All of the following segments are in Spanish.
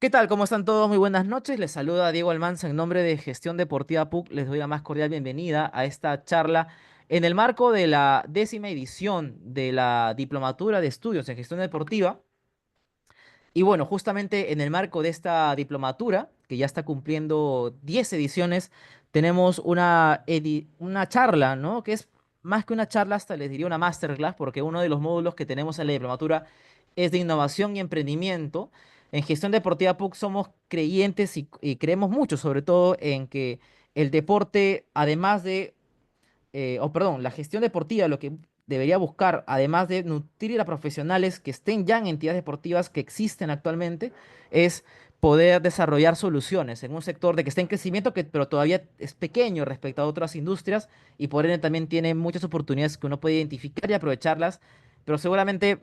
¿Qué tal? ¿Cómo están todos? Muy buenas noches. Les saluda Diego Almanza en nombre de Gestión Deportiva PUC. Les doy la más cordial bienvenida a esta charla en el marco de la 10ª edición de la Diplomatura de Estudios en Gestión Deportiva. Y bueno, justamente en el marco de esta diplomatura, que ya está cumpliendo 10 ediciones, tenemos una charla, ¿no? Que es más que una charla, hasta les diría una masterclass, porque uno de los módulos que tenemos en la diplomatura es de innovación y emprendimiento. En gestión deportiva PUC somos creyentes y creemos mucho, sobre todo en que el deporte, además de la gestión deportiva lo que debería buscar, además de nutrir a profesionales que estén ya en entidades deportivas que existen actualmente, es poder desarrollar soluciones en un sector de que está en crecimiento, pero todavía es pequeño respecto a otras industrias y por ende también tiene muchas oportunidades que uno puede identificar y aprovecharlas, pero seguramente,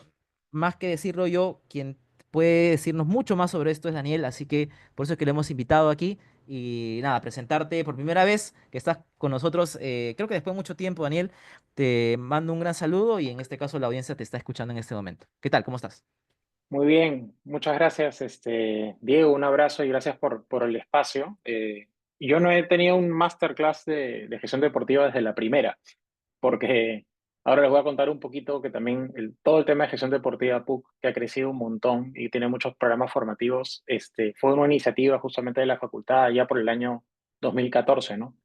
más que decirlo yo, quien puede decirnos mucho más sobre esto es Daniel, así que por eso es que lo hemos invitado aquí. Y nada, presentarte por primera vez que estás con nosotros, creo que después de mucho tiempo, Daniel, te mando un gran saludo y en este caso la audiencia te está escuchando en este momento. ¿Qué tal? ¿Cómo estás? Muy bien, muchas gracias, Diego, un abrazo y gracias por el espacio. Yo no he tenido un masterclass de gestión deportiva desde la primera, porque ahora les voy a contar un poquito que también todo el tema de gestión deportiva PUC, que ha crecido un montón y tiene muchos programas formativos, fue una iniciativa justamente de la facultad ya por el año 2014, ¿no?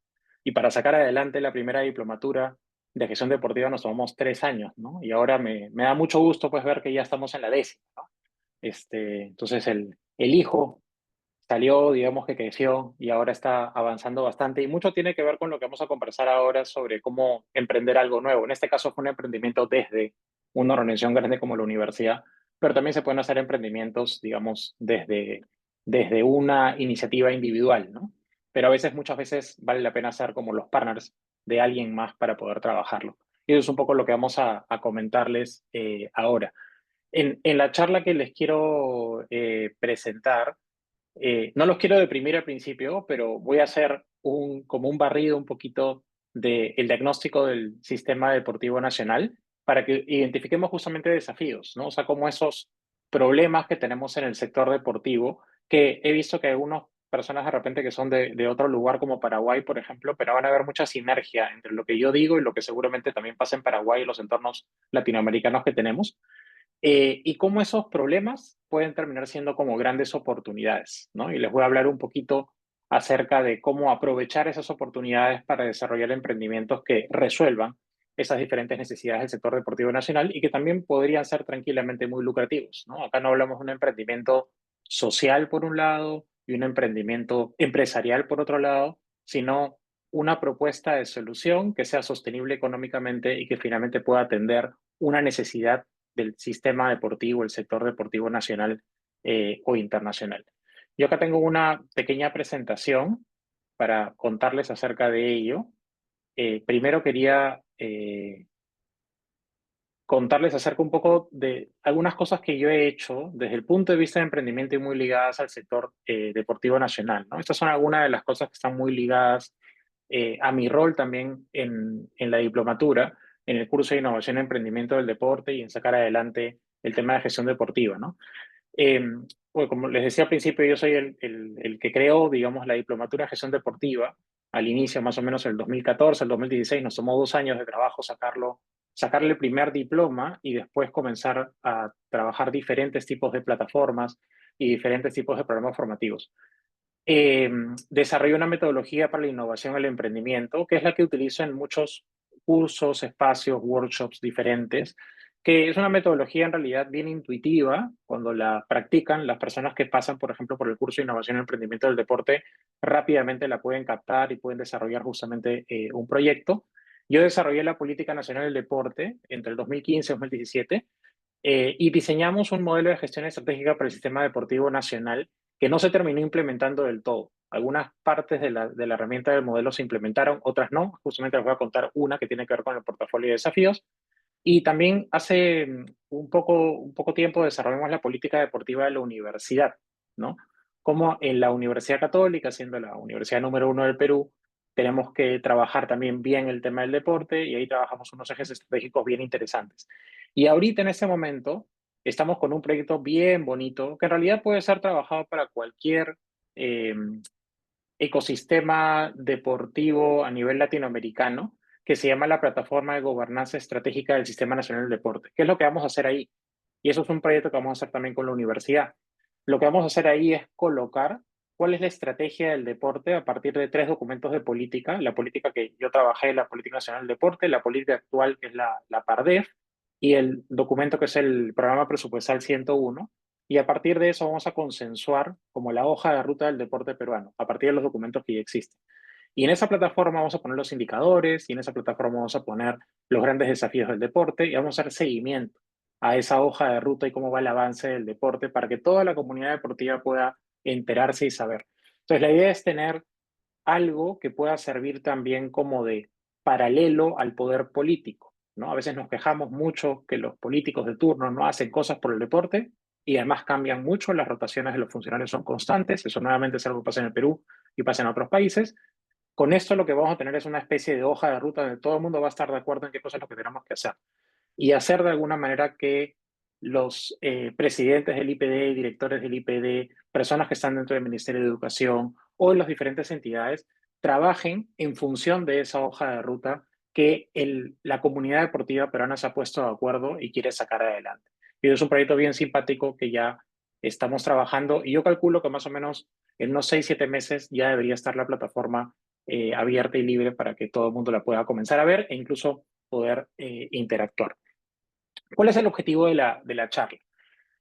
Y para sacar adelante la primera diplomatura de gestión deportiva nos tomamos 3 años, ¿no? Y ahora me da mucho gusto pues ver que ya estamos en la 10ª, ¿no? Entonces el hijo salió, digamos que creció y ahora está avanzando bastante y mucho tiene que ver con lo que vamos a conversar ahora sobre cómo emprender algo nuevo. En este caso fue un emprendimiento desde una organización grande como la universidad, pero también se pueden hacer emprendimientos, digamos, desde una iniciativa individual, ¿no? Pero a veces, muchas veces vale la pena ser como los partners de alguien más para poder trabajarlo. Y eso es un poco lo que vamos a comentarles ahora. En la charla que les quiero presentar, no los quiero deprimir al principio, pero voy a hacer como un barrido un poquito del diagnóstico del sistema deportivo nacional para que identifiquemos justamente desafíos, ¿no? O sea, como esos problemas que tenemos en el sector deportivo, que he visto que algunas personas de repente que son de otro lugar como Paraguay, por ejemplo, pero van a haber mucha sinergia entre lo que yo digo y lo que seguramente también pasa en Paraguay y los entornos latinoamericanos que tenemos y cómo esos problemas pueden terminar siendo como grandes oportunidades, ¿no? Y les voy a hablar un poquito acerca de cómo aprovechar esas oportunidades para desarrollar emprendimientos que resuelvan esas diferentes necesidades del sector deportivo nacional y que también podrían ser tranquilamente muy lucrativos, ¿no? Acá no hablamos de un emprendimiento social por un lado y un emprendimiento empresarial por otro lado, sino una propuesta de solución que sea sostenible económicamente y que finalmente pueda atender una necesidad del sistema deportivo, el sector deportivo nacional o internacional. Yo acá tengo una pequeña presentación para contarles acerca de ello. Primero quería contarles acerca un poco de algunas cosas que yo he hecho desde el punto de vista de emprendimiento y muy ligadas al sector deportivo nacional, ¿no? Estas son algunas de las cosas que están muy ligadas a mi rol también en la diplomatura, en el curso de innovación y emprendimiento del deporte y en sacar adelante el tema de gestión deportiva, ¿no? Eh, bueno, como les decía al principio, yo soy el que creó, digamos, la diplomatura en gestión deportiva. Al inicio, más o menos el 2014, el 2016, nos tomó 2 años de trabajo sacarle el primer diploma y después comenzar a trabajar diferentes tipos de plataformas y diferentes tipos de programas formativos. Eh, Desarrollé una metodología para la innovación y el emprendimiento, que es la que utilizo en muchos cursos, espacios, workshops diferentes, que es una metodología en realidad bien intuitiva. Cuando la practican, las personas que pasan, por ejemplo, por el curso de innovación y emprendimiento del deporte, rápidamente la pueden captar y pueden desarrollar justamente un proyecto. Yo desarrollé la Política Nacional del Deporte entre el 2015 y 2017 y diseñamos un modelo de gestión estratégica para el sistema deportivo nacional que no se terminó implementando del todo. Algunas partes de la herramienta del modelo se implementaron, otras no. Justamente les voy a contar una que tiene que ver con el portafolio de desafíos. Y también hace un poco tiempo desarrollamos la política deportiva de la universidad, ¿no? Como en la Universidad Católica, siendo la universidad número uno del Perú, tenemos que trabajar también bien el tema del deporte y ahí trabajamos unos ejes estratégicos bien interesantes. Y ahorita en este momento estamos con un proyecto bien bonito que en realidad puede ser trabajado para cualquier eh, ecosistema deportivo a nivel latinoamericano, que se llama la Plataforma de Gobernanza Estratégica del Sistema Nacional del Deporte. ¿Qué es lo que vamos a hacer ahí? Y eso es un proyecto que vamos a hacer también con la universidad. Lo que vamos a hacer ahí es colocar cuál es la estrategia del deporte a partir de tres documentos de política: la política que yo trabajé, la Política Nacional del Deporte, la política actual, que es la PARDEF, y el documento que es el Programa Presupuestal 101. Y a partir de eso vamos a consensuar como la hoja de ruta del deporte peruano, a partir de los documentos que ya existen. Y en esa plataforma vamos a poner los indicadores, y en esa plataforma vamos a poner los grandes desafíos del deporte, y vamos a hacer seguimiento a esa hoja de ruta y cómo va el avance del deporte para que toda la comunidad deportiva pueda enterarse y saber. Entonces, la idea es tener algo que pueda servir también como de paralelo al poder político, ¿no? A veces nos quejamos mucho que los políticos de turno no hacen cosas por el deporte y además cambian mucho, las rotaciones de los funcionarios son constantes, eso nuevamente es algo que pasa en el Perú y pasa en otros países. Con esto lo que vamos a tener es una especie de hoja de ruta donde todo el mundo va a estar de acuerdo en qué cosas es lo que tenemos que hacer y hacer de alguna manera que los presidentes del IPD, directores del IPD, personas que están dentro del Ministerio de Educación o en las diferentes entidades, trabajen en función de esa hoja de ruta que la comunidad deportiva peruana se ha puesto de acuerdo y quiere sacar adelante. Y es un proyecto bien simpático que ya estamos trabajando y yo calculo que más o menos en unos 6, 7 meses ya debería estar la plataforma abierta y libre para que todo el mundo la pueda comenzar a ver e incluso poder interactuar. ¿Cuál es el objetivo de la charla?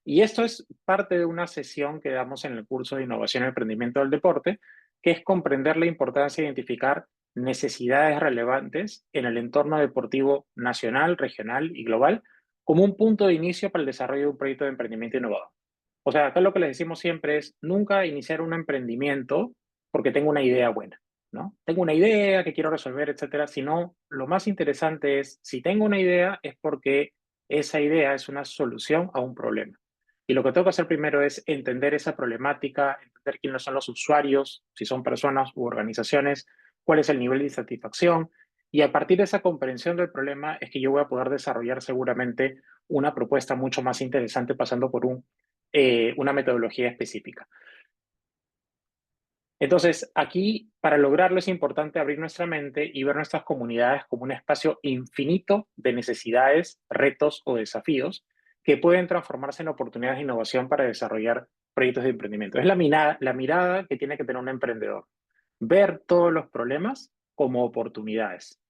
Y esto es parte de una sesión que damos en el curso de Innovación y Emprendimiento del Deporte, que es comprender la importancia de identificar necesidades relevantes en el entorno deportivo nacional, regional y global como un punto de inicio para el desarrollo de un proyecto de emprendimiento innovador. O sea, acá lo que les decimos siempre es nunca iniciar un emprendimiento porque tengo una idea buena, ¿no? Tengo una idea que quiero resolver, etcétera, sino lo más interesante es, si tengo una idea, es porque esa idea es una solución a un problema. Y lo que tengo que hacer primero es entender esa problemática, entender quiénes son los usuarios, si son personas u organizaciones, cuál es el nivel de insatisfacción. Y a partir de esa comprensión del problema es que yo voy a poder desarrollar seguramente una propuesta mucho más interesante pasando por una metodología específica. Entonces, aquí, para lograrlo, es importante abrir nuestra mente y ver nuestras comunidades como un espacio infinito de necesidades, retos o desafíos que pueden transformarse en oportunidades de innovación para desarrollar proyectos de emprendimiento. Es la mirada que tiene que tener un emprendedor. Ver todos los problemas como oportunidades.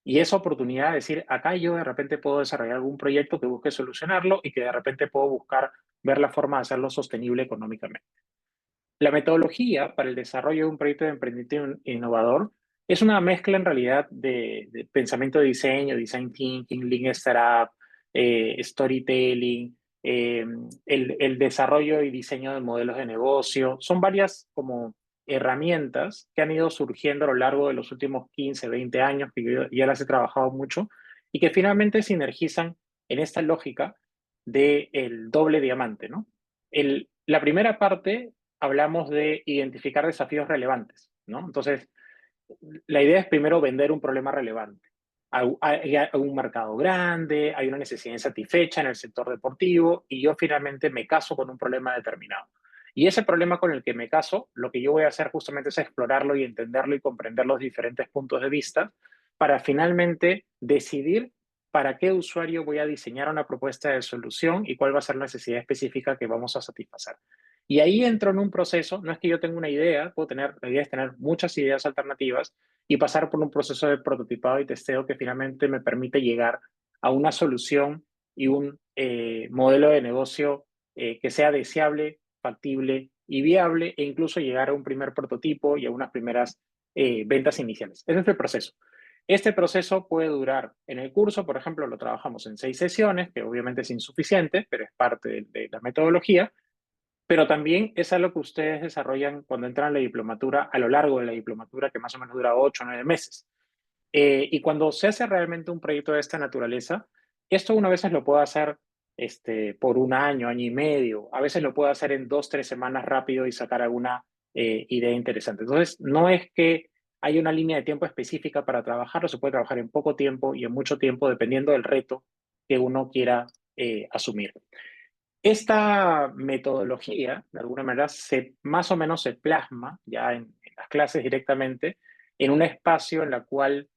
Y esa oportunidad de decir, acá yo de repente puedo desarrollar algún proyecto que busque solucionarlo y que de repente puedo buscar ver la forma de hacerlo sostenible económicamente. La metodología para el desarrollo de un proyecto de emprendimiento innovador es una mezcla en realidad de pensamiento de diseño, design thinking, lean startup, storytelling, el desarrollo y diseño de modelos de negocio. Son varias como herramientas que han ido surgiendo a lo largo de los últimos 15, 20 años, que yo ya las he trabajado mucho, y que finalmente sinergizan en esta lógica del doble diamante, ¿no? La primera parte hablamos de identificar desafíos relevantes, ¿no? Entonces, la idea es primero vender un problema relevante. Hay un mercado grande, hay una necesidad insatisfecha en el sector deportivo y yo finalmente me caso con un problema determinado. Y ese problema con el que me caso, lo que yo voy a hacer justamente es explorarlo y entenderlo y comprender los diferentes puntos de vista para finalmente decidir para qué usuario voy a diseñar una propuesta de solución y cuál va a ser la necesidad específica que vamos a satisfacer. Y ahí entro en un proceso, no es que yo tenga una idea, la idea es tener muchas ideas alternativas y pasar por un proceso de prototipado y testeo que finalmente me permite llegar a una solución y un modelo de negocio que sea deseable, factible y viable e incluso llegar a un primer prototipo y a unas primeras ventas iniciales. Ese es el proceso. Este proceso puede durar, en el curso, por ejemplo, lo trabajamos en 6 sesiones, que obviamente es insuficiente, pero es parte de la metodología, pero también es algo que ustedes desarrollan cuando entran a la diplomatura, a lo largo de la diplomatura, que más o menos dura 8 o 9 meses. Y cuando se hace realmente un proyecto de esta naturaleza, esto uno a veces lo puede hacer por un año, año y medio, a veces lo puede hacer en 2, 3 semanas rápido y sacar alguna idea interesante. Entonces, no es que haya una línea de tiempo específica para trabajarlo, se puede trabajar en poco tiempo y en mucho tiempo, dependiendo del reto que uno quiera asumir. Esta metodología, de alguna manera, más o menos se plasma ya en las clases directamente en un espacio en la cual,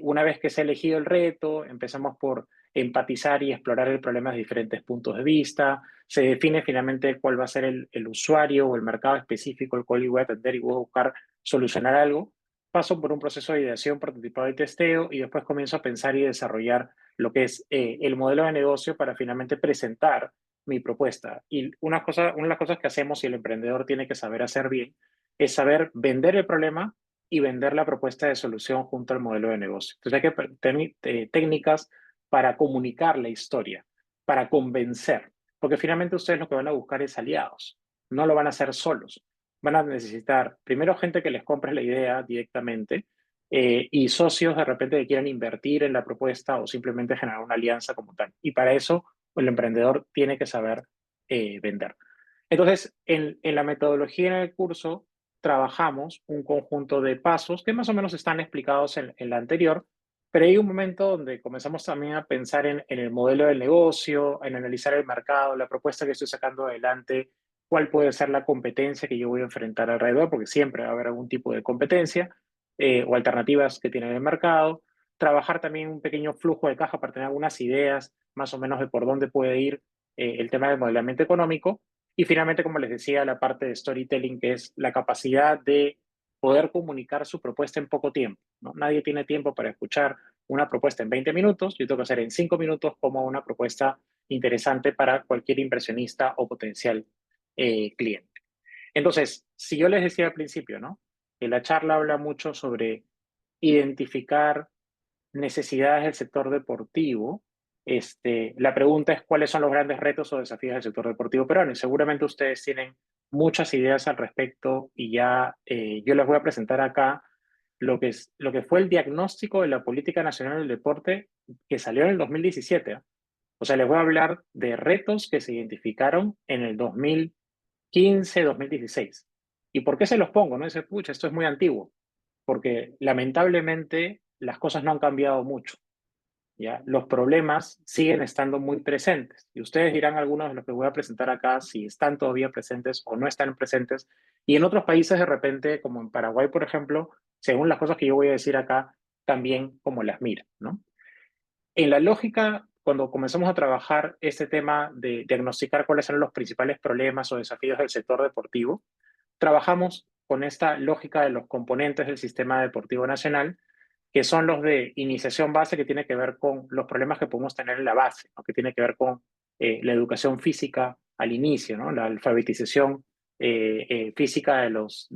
una vez que se ha elegido el reto, empezamos por empatizar y explorar el problema desde diferentes puntos de vista, se define finalmente cuál va a ser el usuario o el mercado específico al cual yo voy a atender y voy a buscar solucionar algo. Paso por un proceso de ideación, prototipado y testeo y después comienzo a pensar y desarrollar lo que es el modelo de negocio para finalmente presentar mi propuesta. Y una de las cosas que hacemos y el emprendedor tiene que saber hacer bien es saber vender el problema y vender la propuesta de solución junto al modelo de negocio. Entonces hay que tener técnicas para comunicar la historia, para convencer, porque finalmente ustedes lo que van a buscar es aliados, no lo van a hacer solos. Van a necesitar primero gente que les compre la idea directamente y socios de repente que quieran invertir en la propuesta o simplemente generar una alianza como tal. Y para eso el emprendedor tiene que saber vender. Entonces, en la metodología del curso trabajamos un conjunto de pasos que más o menos están explicados en la anterior, pero hay un momento donde comenzamos también a pensar en el modelo del negocio, en analizar el mercado, la propuesta que estoy sacando adelante, cuál puede ser la competencia que yo voy a enfrentar alrededor, porque siempre va a haber algún tipo de competencia o alternativas que tiene el mercado. Trabajar también un pequeño flujo de caja para tener algunas ideas más o menos de por dónde puede ir el tema del modelamiento económico. Y finalmente, como les decía, la parte de storytelling, que es la capacidad de poder comunicar su propuesta en poco tiempo, ¿no? Nadie tiene tiempo para escuchar una propuesta en 20 minutos, yo tengo que hacer en 5 minutos como una propuesta interesante para cualquier inversionista o potencial cliente. Entonces, si yo les decía al principio, ¿no? Que la charla habla mucho sobre identificar necesidades del sector deportivo. La pregunta es cuáles son los grandes retos o desafíos del sector deportivo peruano. Y seguramente ustedes tienen muchas ideas al respecto y ya yo les voy a presentar acá lo que fue el diagnóstico de la Política Nacional del Deporte que salió en el 2017. ¿Eh? O sea, les voy a hablar de retos que se identificaron en el 2015, 2016. ¿Y por qué se los pongo? No dice, pucha, esto es muy antiguo, porque lamentablemente las cosas no han cambiado mucho. ¿Ya? Los problemas siguen estando muy presentes. Y ustedes dirán algunos de los que voy a presentar acá si están todavía presentes o no están presentes. Y en otros países de repente, como en Paraguay, por ejemplo, según las cosas que yo voy a decir acá, también como las mira, ¿no? En la lógica, cuando comenzamos a trabajar este tema de diagnosticar cuáles son los principales problemas o desafíos del sector deportivo, trabajamos con esta lógica de los componentes del sistema deportivo nacional, que son los de iniciación base, que tiene que ver con los problemas que podemos tener en la base, ¿no? Que tiene que ver con la educación física al inicio, ¿no? La alfabetización física de los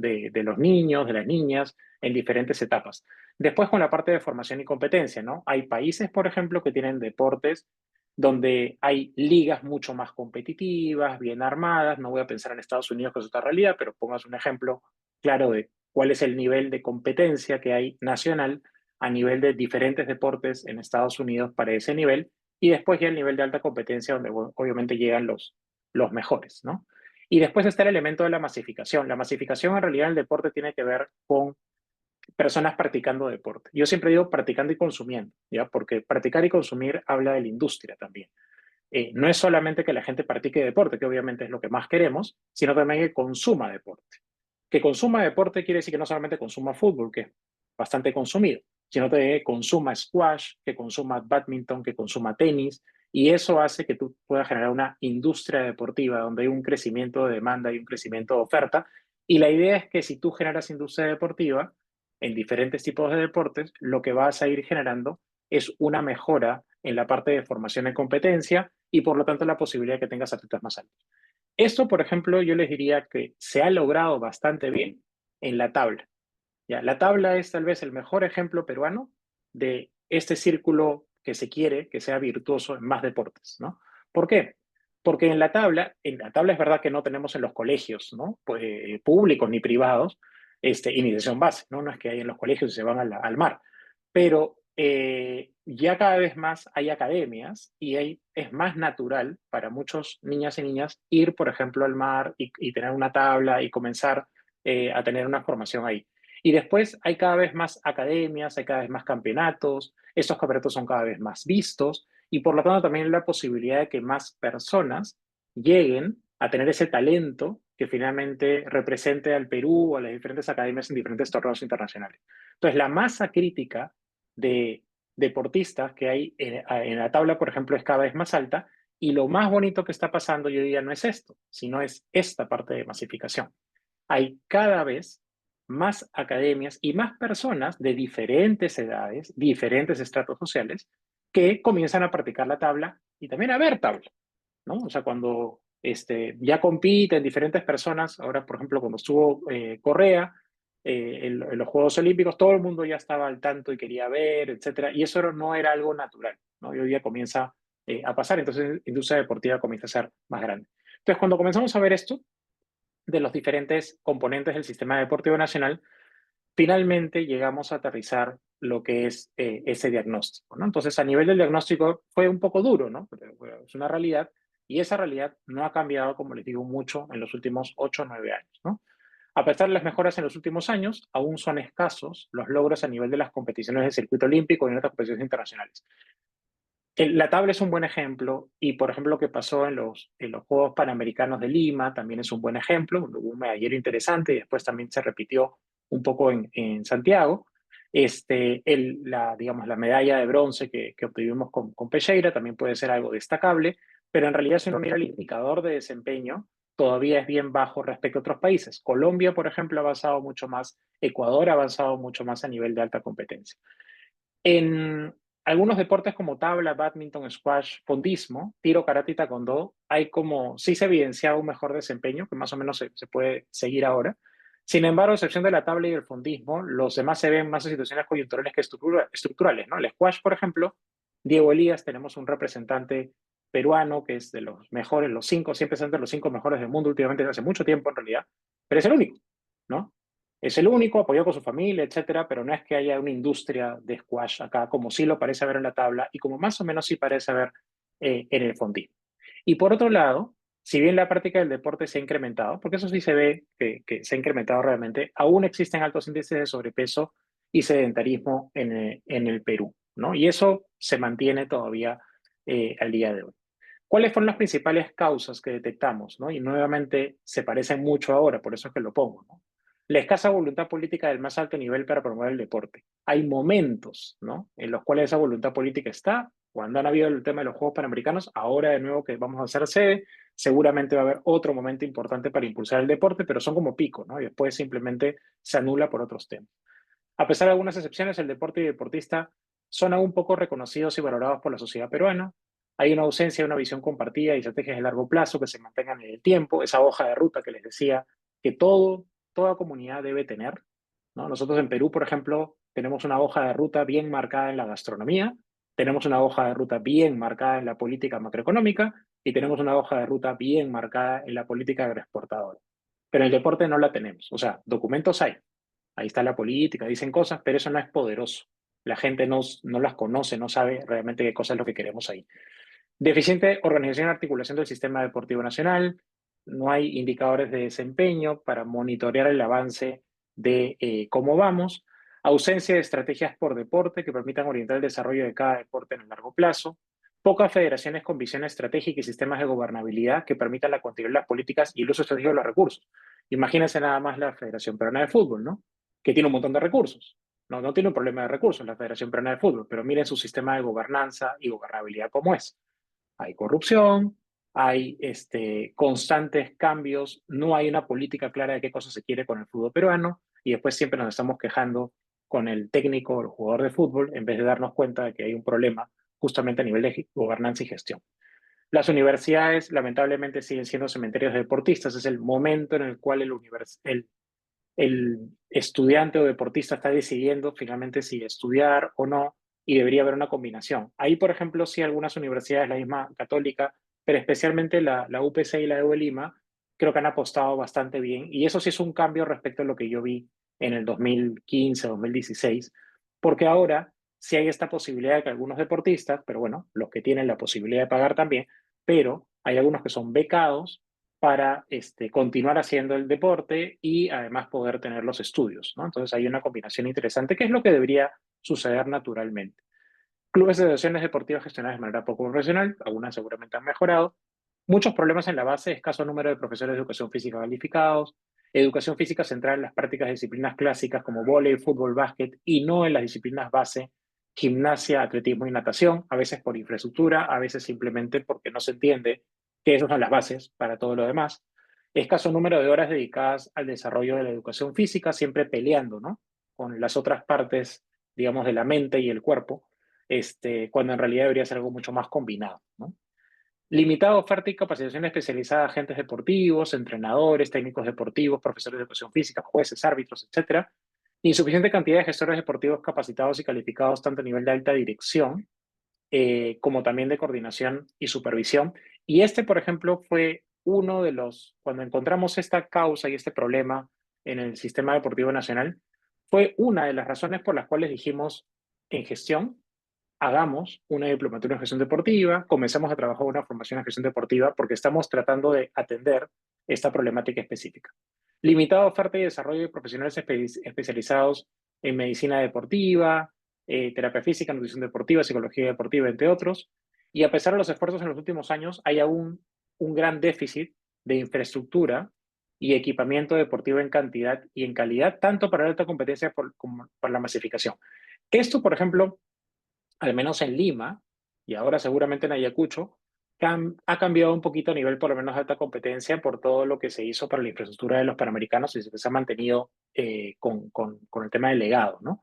niños, de las niñas, en diferentes etapas. Después con la parte de formación y competencia, ¿no? Hay países, por ejemplo, que tienen deportes donde hay ligas mucho más competitivas, bien armadas. No voy a pensar en Estados Unidos, que es otra realidad, pero pongas un ejemplo claro de cuál es el nivel de competencia que hay nacional a nivel de diferentes deportes en Estados Unidos para ese nivel, y después ya el nivel de alta competencia donde bueno, obviamente llegan los mejores, ¿no? Y después está el elemento de la masificación. La masificación en realidad en el deporte tiene que ver con personas practicando deporte. Yo siempre digo practicando y consumiendo, ¿ya? Porque practicar y consumir habla de la industria también. No es solamente que la gente practique deporte, que obviamente es lo que más queremos, sino también que consuma deporte. Que consuma deporte quiere decir que no solamente consuma fútbol, que es bastante consumido, sino que consuma squash, que consuma badminton, que consuma tenis, y eso hace que tú puedas generar una industria deportiva donde hay un crecimiento de demanda y un crecimiento de oferta. Y la idea es que si tú generas industria deportiva en diferentes tipos de deportes, lo que vas a ir generando es una mejora en la parte de formación en competencia y por lo tanto la posibilidad de que tengas atletas más altos. Esto, por ejemplo, yo les diría que se ha logrado bastante bien en la tabla. ¿Ya? La tabla es tal vez el mejor ejemplo peruano de este círculo que se quiere que sea virtuoso en más deportes, ¿no? ¿Por qué? Porque en la tabla es verdad que no tenemos en los colegios, ¿no? Pues, públicos ni privados, iniciación base, ¿no? No es que hay en los colegios y se van al mar, pero ya cada vez más hay academias y es más natural para muchos niñas y niñas ir, por ejemplo, al mar y tener una tabla y comenzar a tener una formación ahí. Y después hay cada vez más academias, hay cada vez más campeonatos, estos campeonatos son cada vez más vistos y por lo tanto también la posibilidad de que más personas lleguen a tener ese talento que finalmente represente al Perú o a las diferentes academias en diferentes torneos internacionales. Entonces, la masa crítica de deportistas que hay en la tabla, por ejemplo, es cada vez más alta, y lo más bonito que está pasando hoy día no es esto, sino es esta parte de masificación. Hay cada vez más academias y más personas de diferentes edades, diferentes estratos sociales, que comienzan a practicar la tabla y también a ver tabla, ¿no? O sea, cuando ya compiten diferentes personas, ahora, por ejemplo, cuando estuvo Correa en los Juegos Olímpicos, todo el mundo ya estaba al tanto y quería ver, etcétera, y eso no era algo natural, ¿no? Y hoy día comienza a pasar, entonces la industria deportiva comienza a ser más grande. Entonces, cuando comenzamos a ver esto, de los diferentes componentes del sistema deportivo nacional, finalmente llegamos a aterrizar lo que es ese diagnóstico, ¿no? Entonces, a nivel del diagnóstico fue un poco duro, ¿no? Pero, bueno, es una realidad y esa realidad no ha cambiado, como les digo, mucho en los últimos 8 o 9 años, ¿no? A pesar de las mejoras en los últimos años, aún son escasos los logros a nivel de las competiciones del circuito olímpico y en otras competiciones internacionales. La tabla es un buen ejemplo y, por ejemplo, lo que pasó en los Juegos Panamericanos de Lima también es un buen ejemplo. Hubo un medallero interesante y después también se repitió un poco en Santiago. Digamos, la medalla de bronce que obtuvimos con Pereira también puede ser algo destacable, pero en realidad si uno mira el indicador de desempeño, todavía es bien bajo respecto a otros países. Colombia, por ejemplo, ha avanzado mucho más, Ecuador ha avanzado mucho más a nivel de alta competencia. En algunos deportes como tabla, badminton, squash, fondismo, tiro, karate y taekwondo, hay como, sí se evidencia un mejor desempeño, que más o menos se puede seguir ahora. Sin embargo, a excepción de la tabla y el fondismo, los demás se ven más en situaciones coyunturales que estructurales, ¿no? El squash, por ejemplo, Diego Elías, tenemos un representante peruano que es de los mejores, los cinco, siempre es entre los cinco mejores del mundo últimamente, desde hace mucho tiempo en realidad, pero es el único, ¿no? Es el único, apoyado con su familia, etcétera, pero no es que haya una industria de squash acá, como sí lo parece haber en la tabla y como más o menos sí parece haber en el fondismo. Y por otro lado, si bien la práctica del deporte se ha incrementado, porque eso sí se ve que se ha incrementado realmente, aún existen altos índices de sobrepeso y sedentarismo en el Perú, ¿no? Y eso se mantiene todavía al día de hoy. ¿Cuáles fueron las principales causas que detectamos? ¿No? Y nuevamente se parecen mucho ahora, por eso es que lo pongo, ¿no? La escasa voluntad política del más alto nivel para promover el deporte. Hay momentos, ¿no?, en los cuales esa voluntad política está. Cuando han habido el tema de los Juegos Panamericanos, ahora de nuevo que vamos a hacer sede, seguramente va a haber otro momento importante para impulsar el deporte, pero son como picos, ¿no? Y después simplemente se anula por otros temas. A pesar de algunas excepciones, el deporte y el deportista son aún poco reconocidos y valorados por la sociedad peruana. Hay una ausencia de una visión compartida y estrategias de largo plazo que se mantengan en el tiempo, esa hoja de ruta que les decía que toda comunidad debe tener, ¿no? Nosotros en Perú, por ejemplo, tenemos una hoja de ruta bien marcada en la gastronomía, tenemos una hoja de ruta bien marcada en la política macroeconómica y tenemos una hoja de ruta bien marcada en la política agroexportadora. Pero en el deporte no la tenemos. O sea, documentos hay, ahí está la política, dicen cosas, pero eso no es poderoso. La gente no las conoce, no sabe realmente qué cosa es lo que queremos ahí. Deficiente organización y articulación del sistema deportivo nacional, no hay indicadores de desempeño para monitorear el avance de cómo vamos, ausencia de estrategias por deporte que permitan orientar el desarrollo de cada deporte en el largo plazo, pocas federaciones con visión estratégica y sistemas de gobernabilidad que permitan la continuidad de las políticas y el uso estratégico de los recursos. Imagínense nada más la Federación Peruana de Fútbol, ¿no?, que tiene un montón de recursos. No tiene un problema de recursos la Federación Peruana de Fútbol, pero miren su sistema de gobernanza y gobernabilidad cómo es. Hay corrupción, hay constantes cambios, no hay una política clara de qué cosa se quiere con el fútbol peruano y después siempre nos estamos quejando con el técnico o el jugador de fútbol en vez de darnos cuenta de que hay un problema justamente a nivel de gobernanza y gestión. Las universidades lamentablemente siguen siendo cementerios de deportistas, es el momento en el cual el estudiante o deportista está decidiendo finalmente si estudiar o no, y debería haber una combinación. Ahí, por ejemplo, sí algunas universidades, la misma católica, pero especialmente la UPC y la de Lima, creo que han apostado bastante bien, y eso sí es un cambio respecto a lo que yo vi en el 2015, 2016, porque ahora sí hay esta posibilidad de que algunos deportistas, pero bueno, los que tienen la posibilidad de pagar también, pero hay algunos que son becados para continuar haciendo el deporte y además poder tener los estudios, ¿no? Entonces hay una combinación interesante que es lo que debería suceder naturalmente. Clubes de asociaciones deportivas gestionadas de manera poco profesional, algunas seguramente han mejorado, Muchos problemas en la base, escaso número de profesores de educación física calificados, educación física centrada en las prácticas de disciplinas clásicas como vóley, fútbol, básquet y no en las disciplinas base, gimnasia, atletismo y natación, a veces por infraestructura, a veces simplemente porque no se entiende que esas son las bases para todo lo demás. Escaso número de horas dedicadas al desarrollo de la educación física, siempre peleando, ¿no? Con las otras partes, digamos, de la mente y el cuerpo, cuando en realidad debería ser algo mucho más combinado, ¿no? Limitada oferta y capacitación especializada a agentes deportivos, entrenadores, técnicos deportivos, profesores de educación física, jueces, árbitros, etcétera. Insuficiente cantidad de gestores deportivos capacitados y calificados tanto a nivel de alta dirección como también de coordinación y supervisión. Y por ejemplo, fue uno de cuando encontramos esta causa y este problema en el sistema deportivo nacional, fue una de las razones por las cuales dijimos en gestión hagamos una diplomatura en gestión deportiva, comencemos a trabajar una formación en gestión deportiva porque estamos tratando de atender esta problemática específica. Limitada oferta y desarrollo de profesionales especializados en medicina deportiva, terapia física, nutrición deportiva, psicología deportiva, entre otros. Y a pesar de los esfuerzos en los últimos años, hay aún un gran déficit de infraestructura y equipamiento deportivo en cantidad y en calidad, tanto para la alta competencia como para la masificación. Esto, por ejemplo, al menos en Lima, y ahora seguramente en Ayacucho, ha cambiado un poquito a nivel por lo menos de alta competencia por todo lo que se hizo para la infraestructura de los Panamericanos y se ha mantenido con el tema del legado, ¿no?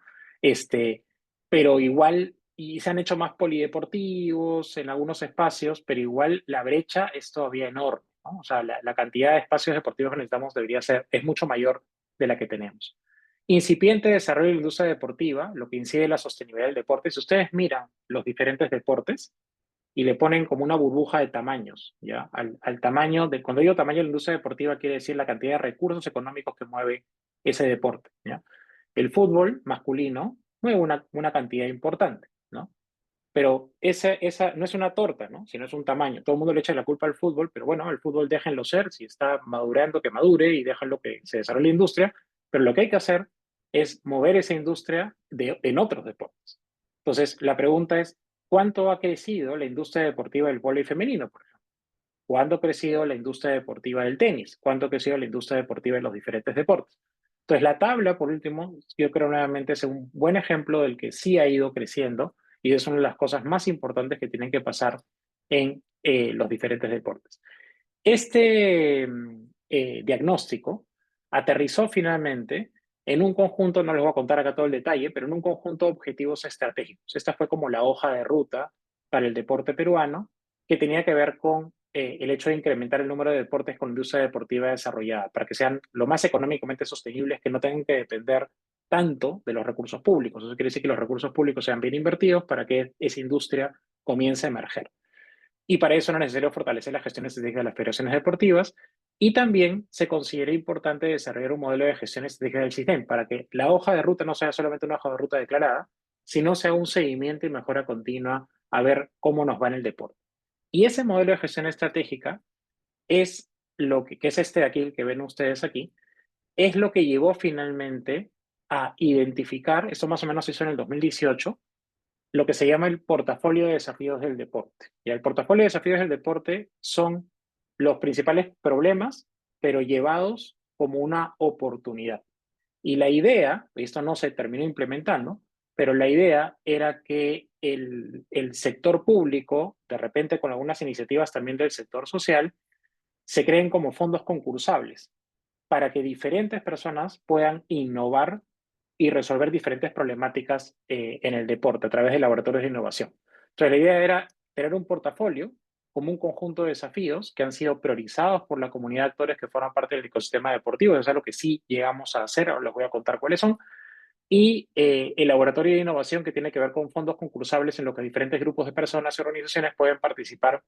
Pero igual, y se han hecho más polideportivos en algunos espacios, pero igual la brecha es todavía enorme, ¿no? O sea, la cantidad de espacios deportivos que necesitamos es mucho mayor de la que tenemos. Incipiente desarrollo de la industria deportiva, lo que incide en la sostenibilidad del deporte. Si ustedes miran los diferentes deportes y le ponen como una burbuja de tamaños, ¿ya? Al tamaño cuando digo tamaño de la industria deportiva, quiere decir la cantidad de recursos económicos que mueve ese deporte, ¿ya? El fútbol masculino mueve una cantidad importante, ¿no? Pero esa no es una torta, ¿no? Sino es un tamaño. Todo el mundo le echa la culpa al fútbol, pero bueno, el fútbol déjenlo ser, si está madurando, que madure y déjenlo que se desarrolle la industria, pero lo que hay que hacer es mover esa industria en otros deportes. Entonces, la pregunta es, ¿cuánto ha crecido la industria deportiva del vóley femenino, por ejemplo? ¿Cuánto ha crecido la industria deportiva del tenis? ¿Cuánto ha crecido la industria deportiva de los diferentes deportes? Entonces, la tabla, por último, yo creo nuevamente es un buen ejemplo del que sí ha ido creciendo y es una de las cosas más importantes que tienen que pasar en los diferentes deportes. Diagnóstico aterrizó finalmente en un conjunto, no les voy a contar acá todo el detalle, pero en un conjunto de objetivos estratégicos. Esta fue como la hoja de ruta para el deporte peruano, que tenía que ver con el hecho de incrementar el número de deportes con industria deportiva desarrollada, para que sean lo más económicamente sostenibles, que no tengan que depender tanto de los recursos públicos. Eso quiere decir que los recursos públicos sean bien invertidos para que esa industria comience a emerger. Y para eso no es necesario fortalecer la gestión estratégica de las federaciones deportivas. Y también se considera importante desarrollar un modelo de gestión estratégica del sistema para que la hoja de ruta no sea solamente una hoja de ruta declarada, sino sea un seguimiento y mejora continua a ver cómo nos va en el deporte. Y ese modelo de gestión estratégica es que es este de aquí, el que ven ustedes aquí, es lo que llevó finalmente a identificar, esto más o menos se hizo en el 2018, lo que se llama el portafolio de desafíos del deporte. Y el portafolio de desafíos del deporte son los principales problemas, pero llevados como una oportunidad. Y la idea, esto no se terminó implementando, pero la idea era que el sector público, de repente con algunas iniciativas también del sector social, se creen como fondos concursables para que diferentes personas puedan innovar y resolver diferentes problemáticas en el deporte a través de laboratorios de innovación. Entonces, la idea era tener un portafolio como un conjunto de desafíos que han sido priorizados por la comunidad de actores que forman parte del ecosistema deportivo. Eso es algo que sí llegamos a hacer, ahora les voy a contar cuáles son. Y el laboratorio de innovación que tiene que ver con fondos concursables en los que diferentes grupos de personas y organizaciones pueden participar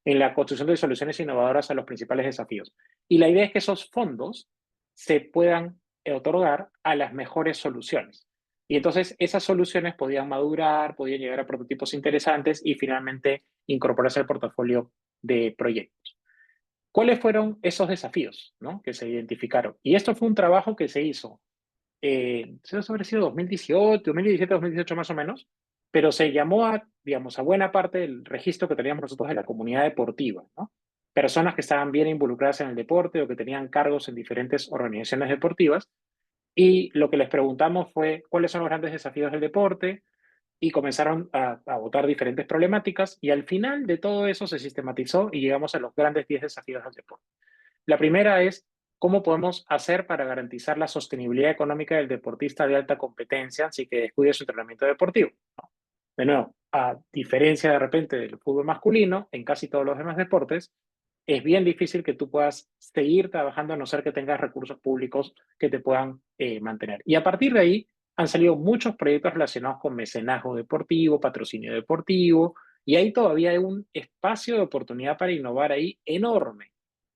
en la construcción de soluciones innovadoras a los principales desafíos. Y la idea es que esos fondos se puedan otorgar a las mejores soluciones. Y entonces esas soluciones podían madurar, podían llegar a prototipos interesantes y finalmente incorporarse al portafolio de proyectos. ¿Cuáles fueron esos desafíos, ¿no?, que se identificaron? Y esto fue un trabajo que se hizo, eso habría sido 2018, 2017, 2018 más o menos, pero se llamó a, digamos, a buena parte del registro que teníamos nosotros de la comunidad deportiva, ¿no? personas que estaban bien involucradas en el deporte o que tenían cargos en diferentes organizaciones deportivas. Y lo que les preguntamos fue cuáles son los grandes desafíos del deporte y comenzaron a votar diferentes problemáticas y al final de todo eso se sistematizó y llegamos a los grandes 10 desafíos del deporte. La primera es cómo podemos hacer para garantizar la sostenibilidad económica del deportista de alta competencia sin que descuide su entrenamiento deportivo. De nuevo, a diferencia de repente del fútbol masculino, en casi todos los demás deportes, es bien difícil que tú puedas seguir trabajando a no ser que tengas recursos públicos que te puedan mantener. Y a partir de ahí han salido muchos proyectos relacionados con mecenazgo deportivo, patrocinio deportivo, y hay todavía un espacio de oportunidad para innovar ahí enorme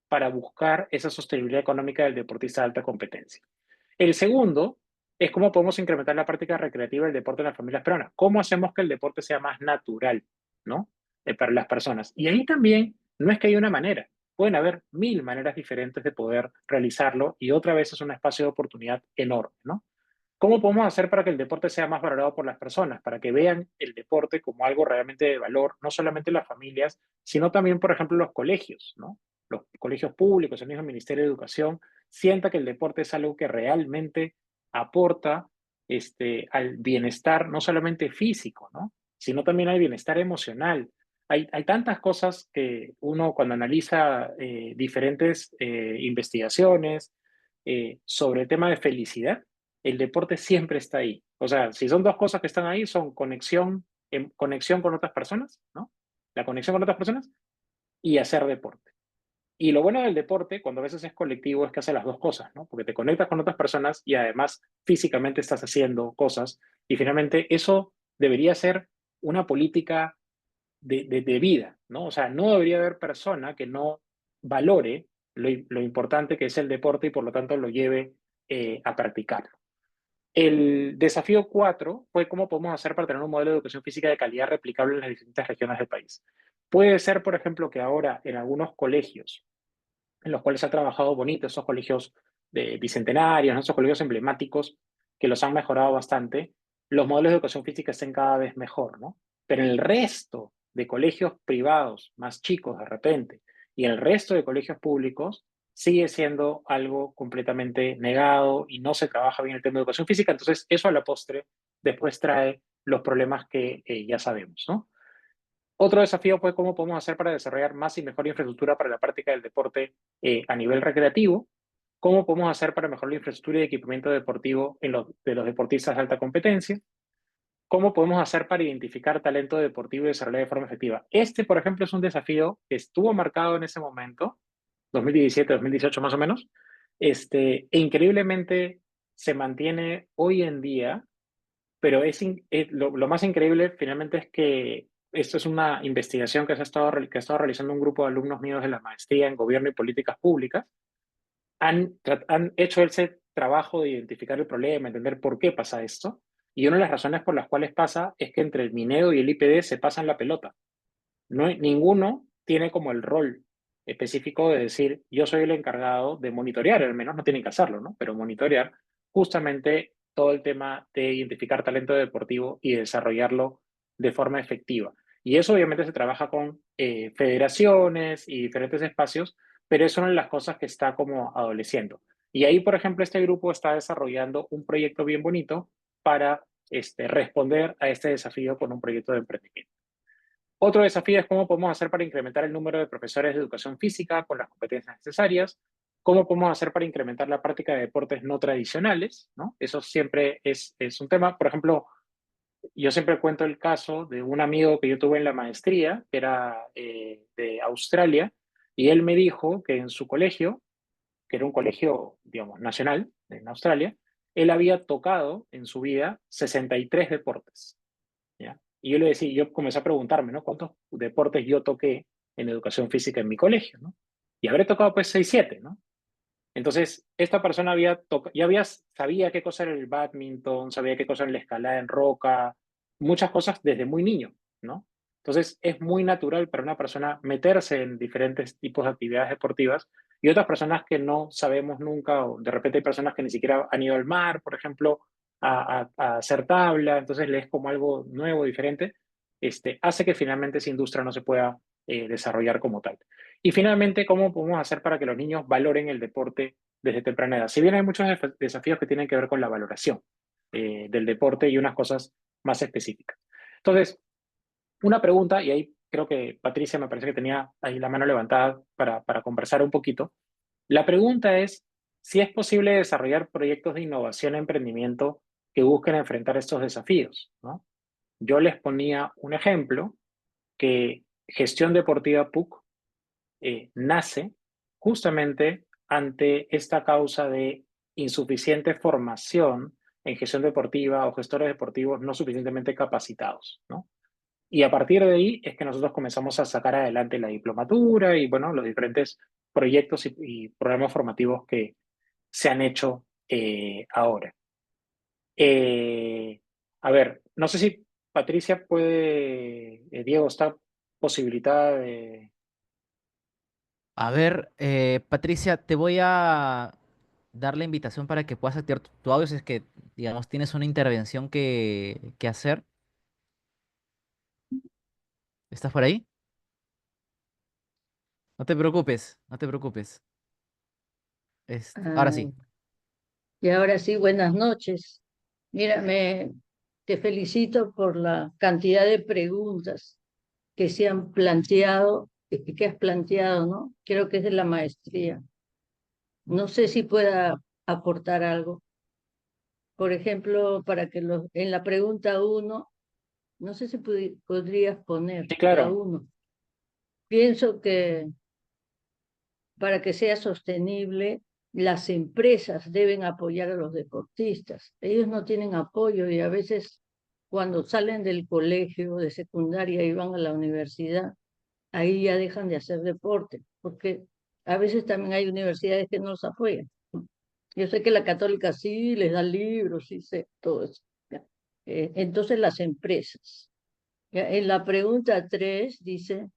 para buscar esa sostenibilidad económica del deportista de alta competencia. El segundo es cómo podemos incrementar la práctica recreativa del deporte en las familias peruanas. ¿Cómo hacemos que el deporte sea más natural, ¿no? Para las personas. Y ahí también no es que haya una manera. Pueden haber mil maneras diferentes de poder realizarlo y otra vez es un espacio de oportunidad enorme, ¿no? ¿Cómo podemos hacer para que el deporte sea más valorado por las personas? Para que vean el deporte como algo realmente de valor, no solamente las familias, sino también, por ejemplo, los colegios, ¿no? Los colegios públicos, el mismo Ministerio de Educación, sienta que el deporte es algo que realmente aporta al bienestar, no solamente físico, ¿no? Sino también al bienestar emocional. Hay tantas cosas que uno cuando analiza diferentes investigaciones sobre el tema de felicidad, el deporte siempre está ahí. O sea, si son dos cosas que están ahí, son conexión con otras personas, ¿no? La conexión con otras personas y hacer deporte. Y lo bueno del deporte, cuando a veces es colectivo, es que hace las dos cosas, ¿no? Porque te conectas con otras personas y además físicamente estás haciendo cosas. Y finalmente eso debería ser una política de vida, ¿no? O sea, no debería haber persona que no valore lo importante que es el deporte y por lo tanto lo lleve a practicarlo. El desafío 4 fue cómo podemos hacer para tener un modelo de educación física de calidad replicable en las distintas regiones del país. Puede ser, por ejemplo, que ahora en algunos colegios en los cuales ha trabajado bonito, esos colegios de bicentenarios, ¿no? Esos colegios emblemáticos que los han mejorado bastante, los modelos de educación física estén cada vez mejor, ¿no? Pero en el resto de colegios privados, más chicos de repente, y el resto de colegios públicos, sigue siendo algo completamente negado y no se trabaja bien el tema de educación física, entonces eso a la postre después trae los problemas que ya sabemos, ¿no? Otro desafío fue cómo podemos hacer para desarrollar más y mejor infraestructura para la práctica del deporte a nivel recreativo, cómo podemos hacer para mejorar la infraestructura y equipamiento deportivo de los deportistas de alta competencia, cómo podemos hacer para identificar talento deportivo y desarrollar de forma efectiva. Por ejemplo, es un desafío que estuvo marcado en ese momento, 2017, 2018 más o menos, e increíblemente se mantiene hoy en día, pero lo más increíble finalmente es que esto es una investigación que ha estado realizando un grupo de alumnos míos de la maestría en gobierno y políticas públicas. Han hecho ese trabajo de identificar el problema, entender por qué pasa esto. Y una de las razones por las cuales pasa es que entre el Minedo y el IPD se pasan la pelota. Ninguno tiene como el rol específico de decir, yo soy el encargado de monitorear, al menos no tienen que hacerlo, ¿no? Pero monitorear justamente todo el tema de identificar talento deportivo y desarrollarlo de forma efectiva. Y eso obviamente se trabaja con federaciones y diferentes espacios, pero es una de las cosas que está como adoleciendo. Y ahí, por ejemplo, este grupo está desarrollando un proyecto bien bonito para responder a este desafío con un proyecto de emprendimiento. Otro desafío es cómo podemos hacer para incrementar el número de profesores de educación física con las competencias necesarias, cómo podemos hacer para incrementar la práctica de deportes no tradicionales, ¿no? Eso siempre es un tema. Por ejemplo, yo siempre cuento el caso de un amigo que yo tuve en la maestría, que era de Australia, y él me dijo que en su colegio, que era un colegio, digamos, nacional en Australia, él había tocado en su vida 63 deportes. ¿Ya? Y yo le decía, yo comencé a preguntarme, ¿no? ¿Cuántos deportes yo toqué en educación física en mi colegio, ¿no? Y habré tocado pues 6 7, ¿no? Entonces, esta persona sabía qué cosa era el badminton, sabía qué cosa era la escalada en roca, muchas cosas desde muy niño, ¿no? Entonces, es muy natural para una persona meterse en diferentes tipos de actividades deportivas y otras personas que no sabemos nunca, o de repente hay personas que ni siquiera han ido al mar, por ejemplo, a hacer tabla, entonces lees como algo nuevo, diferente, hace que finalmente esa industria no se pueda desarrollar como tal. Y finalmente, ¿cómo podemos hacer para que los niños valoren el deporte desde temprana edad? Si bien hay muchos desafíos que tienen que ver con la valoración del deporte y unas cosas más específicas. Entonces, una pregunta, y ahí creo que Patricia me parece que tenía ahí la mano levantada para conversar un poquito. La pregunta es si es posible desarrollar proyectos de innovación e emprendimiento que busquen enfrentar estos desafíos, ¿no? Yo les ponía un ejemplo que Gestión Deportiva PUC nace justamente ante esta causa de insuficiente formación en gestión deportiva o gestores deportivos no suficientemente capacitados, ¿no? Y a partir de ahí es que nosotros comenzamos a sacar adelante la diplomatura y, bueno, los diferentes proyectos y programas formativos que se han hecho ahora. Eh, a ver, no sé si Patricia puede, Diego, está posibilitada de... A ver, Patricia, te voy a dar la invitación para que puedas activar tu audio si es que, digamos, tienes una intervención que hacer. ¿Estás por ahí? No te preocupes, no te preocupes. Ahora Ah, sí. y ahora sí, buenas noches. Mira, te felicito por la cantidad de preguntas que se han planteado, que has planteado, ¿no? Creo que es de la maestría. No sé si pueda aportar algo. Por ejemplo, para que en la pregunta uno, no sé si podrías poner Sí, la claro. uno. Pienso que para que sea sostenible, las empresas deben apoyar a los deportistas. Ellos no tienen apoyo y a veces cuando salen del colegio de secundaria y van a la universidad, ahí ya dejan de hacer deporte, porque a veces también hay universidades que no los apoyan. Yo sé que la católica sí les da libros, sí sé todo eso. ¿Ya? Entonces las empresas. ¿Ya? En la pregunta 3 dice,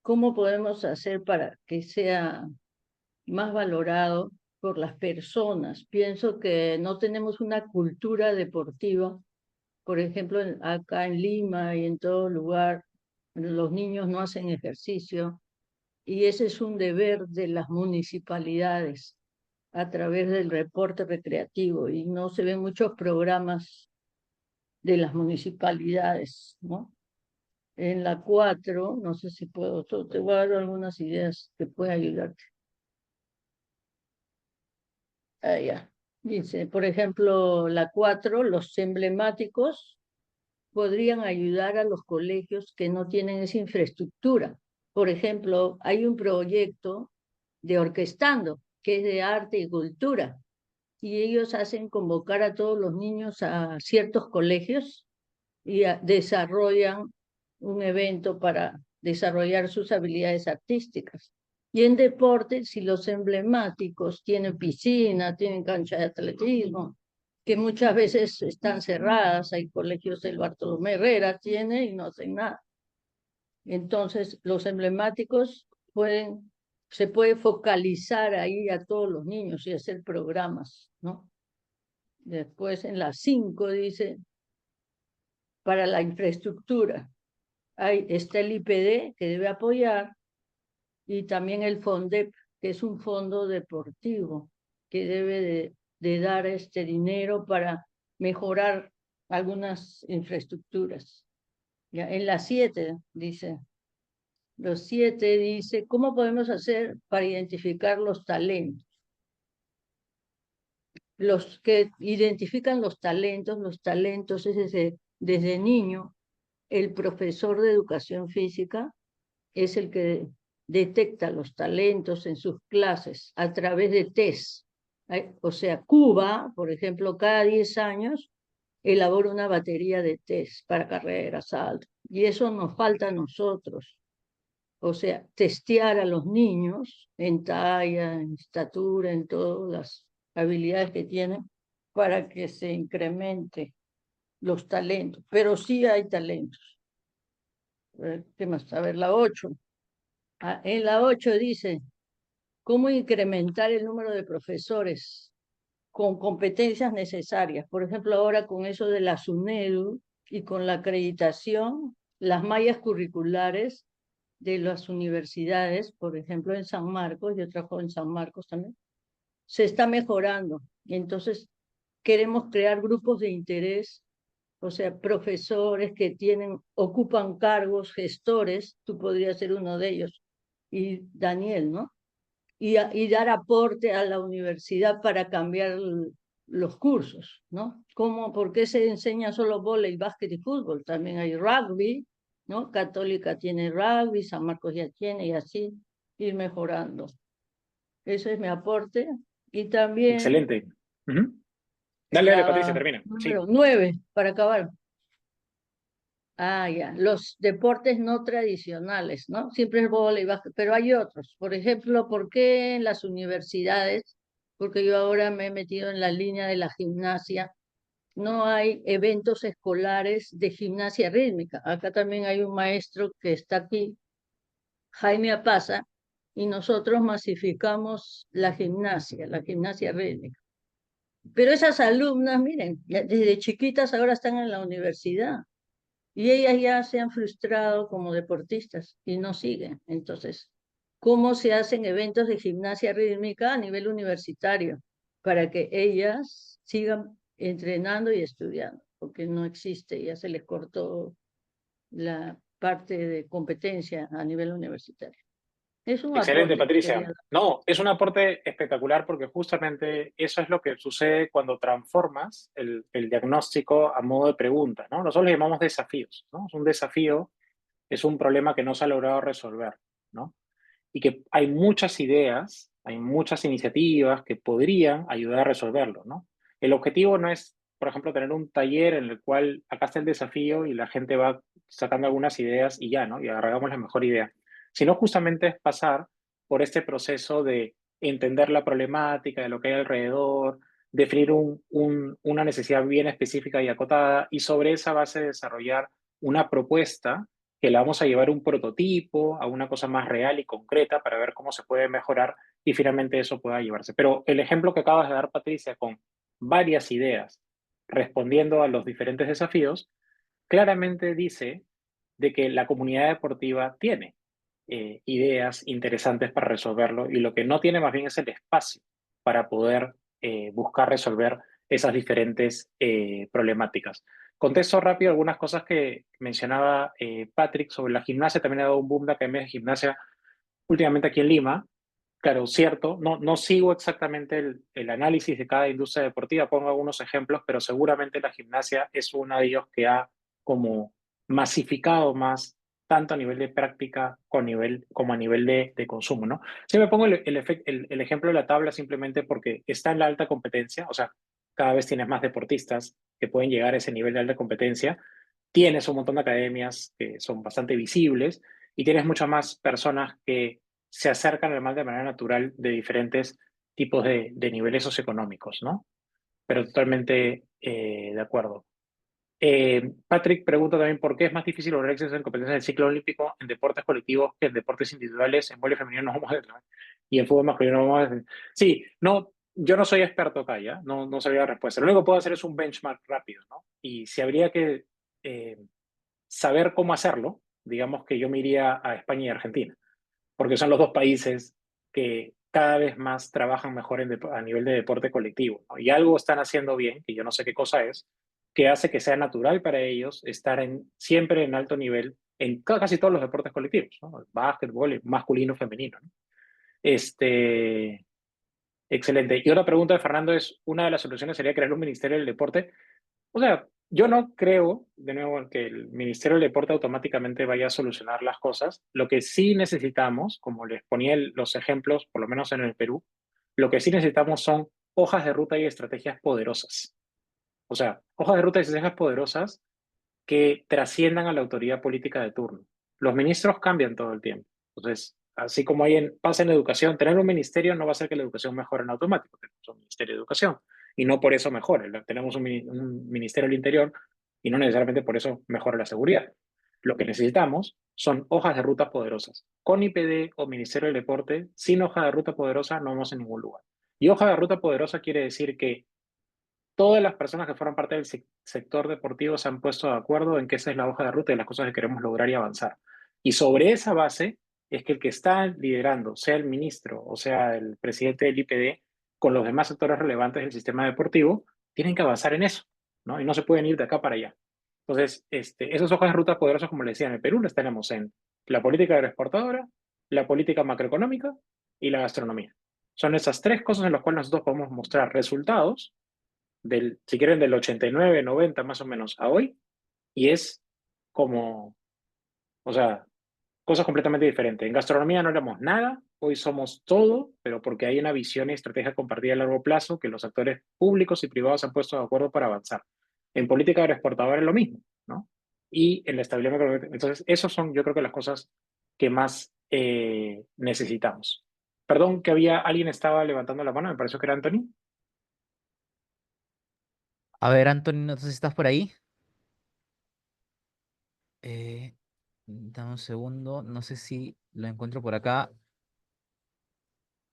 ¿cómo podemos hacer para que sea más valorado por las personas? Pienso que no tenemos una cultura deportiva. Por ejemplo, acá en Lima y en todo lugar, los niños no hacen ejercicio y ese es un deber de las municipalidades a través del reporte recreativo y no se ven muchos programas de las municipalidades, ¿no? En la 4 no sé si puedo, te voy a dar algunas ideas que pueden ayudarte. Ah, ya. Dice, por ejemplo, la 4 los emblemáticos podrían ayudar a los colegios que no tienen esa infraestructura. Por ejemplo, hay un proyecto de Orquestando, que es de arte y cultura, y ellos hacen convocar a todos los niños a ciertos colegios y desarrollan un evento para desarrollar sus habilidades artísticas. Y en deporte, si los emblemáticos tienen piscina, tienen cancha de atletismo, que muchas veces están cerradas, hay colegios, el Bartolomé Herrera tiene y no hacen nada. Entonces, los emblemáticos se puede focalizar ahí a todos los niños y hacer programas, ¿no? Después en la 5 dice, para la infraestructura, está el IPD que debe apoyar y también el FONDEP, que es un fondo deportivo que debe de dar este dinero para mejorar algunas infraestructuras. Ya, en la 7 dice, los 7 dice, ¿cómo podemos hacer para identificar los talentos? Los que identifican los talentos es desde niño, el profesor de educación física es el que detecta los talentos en sus clases a través de test. O sea, Cuba, por ejemplo, cada 10 años elabora una batería de test para carreras, salto. Y eso nos falta a nosotros. O sea, testear a los niños en talla, en estatura, en todas las habilidades que tienen para que se incremente los talentos. Pero sí hay talentos. ¿Qué más? A ver, la 8. En la 8 dice, ¿cómo incrementar el número de profesores con competencias necesarias? Por ejemplo, ahora con eso de la SUNEDU y con la acreditación, las mallas curriculares de las universidades, por ejemplo en San Marcos, yo trabajo en San Marcos también, se está mejorando. Y entonces queremos crear grupos de interés, o sea, profesores que ocupan cargos, gestores, tú podrías ser uno de ellos, y Daniel, ¿no? Y dar aporte a la universidad para cambiar los cursos, ¿no? ¿Por qué se enseña solo vóley, básquet y fútbol? También hay rugby, ¿no? Católica tiene rugby, San Marcos ya tiene, y así ir mejorando. Ese es mi aporte. Y también Excelente. Ujú. Dale, dale, Patricia, la termina. Sí. número 9, para acabar. Ah, ya, los deportes no tradicionales, ¿no? Siempre es vóley, básquet, pero hay otros. Por ejemplo, ¿por qué en las universidades? Porque yo ahora me he metido en la línea de la gimnasia. No hay eventos escolares de gimnasia rítmica. Acá también hay un maestro que está aquí, Jaime Apaza, y nosotros masificamos la gimnasia rítmica. Pero esas alumnas, miren, desde chiquitas ahora están en la universidad. Y ellas ya se han frustrado como deportistas y no siguen. Entonces, ¿cómo se hacen eventos de gimnasia rítmica a nivel universitario para que ellas sigan entrenando y estudiando? Porque no existe, ya se les cortó la parte de competencia a nivel universitario. Es un Excelente, aporte que quería Patricia. dar. No, es un aporte espectacular porque justamente eso es lo que sucede cuando transformas el diagnóstico a modo de pregunta, ¿no? Nosotros le llamamos desafíos, ¿no? Es un desafío, es un problema que no se ha logrado resolver, ¿no? Y que hay muchas ideas, hay muchas iniciativas que podrían ayudar a resolverlo, ¿no? El objetivo no es, por ejemplo, tener un taller en el cual acá está el desafío y la gente va sacando algunas ideas y ya, ¿no? Y agarramos la mejor idea, sino justamente es pasar por este proceso de entender la problemática, de lo que hay alrededor, definir una necesidad bien específica y acotada y sobre esa base desarrollar una propuesta que la vamos a llevar a un prototipo, a una cosa más real y concreta para ver cómo se puede mejorar y finalmente eso pueda llevarse. Pero el ejemplo que acabas de dar, Patricia, con varias ideas respondiendo a los diferentes desafíos, claramente dice de que la comunidad deportiva tiene ideas interesantes para resolverlo y lo que no tiene más bien es el espacio para poder buscar resolver esas diferentes problemáticas. Contesto rápido algunas cosas que mencionaba Patrick sobre la gimnasia. También ha dado un boom de academias de gimnasia últimamente aquí en Lima. Claro, cierto, no sigo exactamente el análisis de cada industria deportiva, pongo algunos ejemplos, pero seguramente la gimnasia es uno de ellos que ha como masificado más, tanto a nivel de práctica como a nivel de consumo, ¿no? Sí me pongo el ejemplo de la tabla simplemente porque está en la alta competencia, o sea, cada vez tienes más deportistas que pueden llegar a ese nivel de alta competencia, tienes un montón de academias que son bastante visibles y tienes muchas más personas que se acercan al mal de manera natural de diferentes tipos de niveles socioeconómicos, ¿no? Pero totalmente de acuerdo. Patrick pregunta también por qué es más difícil lograr éxito en competencias del ciclo olímpico en deportes colectivos que en deportes individuales, en voleibol femenino no vamos a decir, y en fútbol masculino no vamos a decir. Sí, no, yo no soy experto acá, ¿ya? No sabría la respuesta. Lo único que puedo hacer es un benchmark rápido, ¿no? Y si habría que saber cómo hacerlo, digamos que yo me iría a España y Argentina porque son los dos países que cada vez más trabajan mejor a nivel de deporte colectivo, ¿no? Y algo están haciendo bien, que yo no sé qué cosa es, que hace que sea natural para ellos estar siempre en alto nivel en casi todos los deportes colectivos, ¿no? Básquetbol, masculino, femenino, ¿no? Este, excelente. Y otra pregunta de Fernando es, una de las soluciones sería crear un ministerio del deporte. O sea, yo no creo, de nuevo, que el Ministerio del Deporte automáticamente vaya a solucionar las cosas. Lo que sí necesitamos, como les ponía los ejemplos, por lo menos en el Perú, lo que sí necesitamos son hojas de ruta y estrategias poderosas. O sea, hojas de ruta y estrategias poderosas que trasciendan a la autoridad política de turno. Los ministros cambian todo el tiempo. Entonces, así como pasa en educación, tener un ministerio no va a hacer que la educación mejore en automático. Tenemos un ministerio de educación y no por eso mejore. Tenemos un ministerio del interior y no necesariamente por eso mejora la seguridad. Lo que necesitamos son hojas de ruta poderosas. Con IPD o Ministerio del Deporte, sin hoja de ruta poderosa no vamos a ningún lugar. Y hoja de ruta poderosa quiere decir que todas las personas que forman parte del sector deportivo se han puesto de acuerdo en que esa es la hoja de ruta y las cosas que queremos lograr y avanzar. Y sobre esa base es que el que está liderando, sea el ministro o sea el presidente del IPD, con los demás sectores relevantes del sistema deportivo, tienen que avanzar en eso, ¿no? Y no se pueden ir de acá para allá. Entonces, esas hojas de ruta poderosas, como le decía, en el Perú las tenemos en la política agroexportadora, la política macroeconómica y la gastronomía. Son esas tres cosas en las cuales nosotros podemos mostrar resultados del, si quieren, del 89, 90 más o menos a hoy, y es como, o sea, cosas completamente diferentes. En gastronomía no éramos nada, hoy somos todo, pero porque hay una visión y estrategia compartida a largo plazo que los actores públicos y privados se han puesto de acuerdo para avanzar. En política agroexportadora es lo mismo, ¿no? Y en la estabilidad macroeconómica. Entonces, esas son, yo creo que las cosas que más necesitamos. Perdón, que había alguien estaba levantando la mano, me pareció que era Anthony. A ver, Anthony, no sé si estás por ahí. Eh, Dame un segundo, no sé si lo encuentro por acá.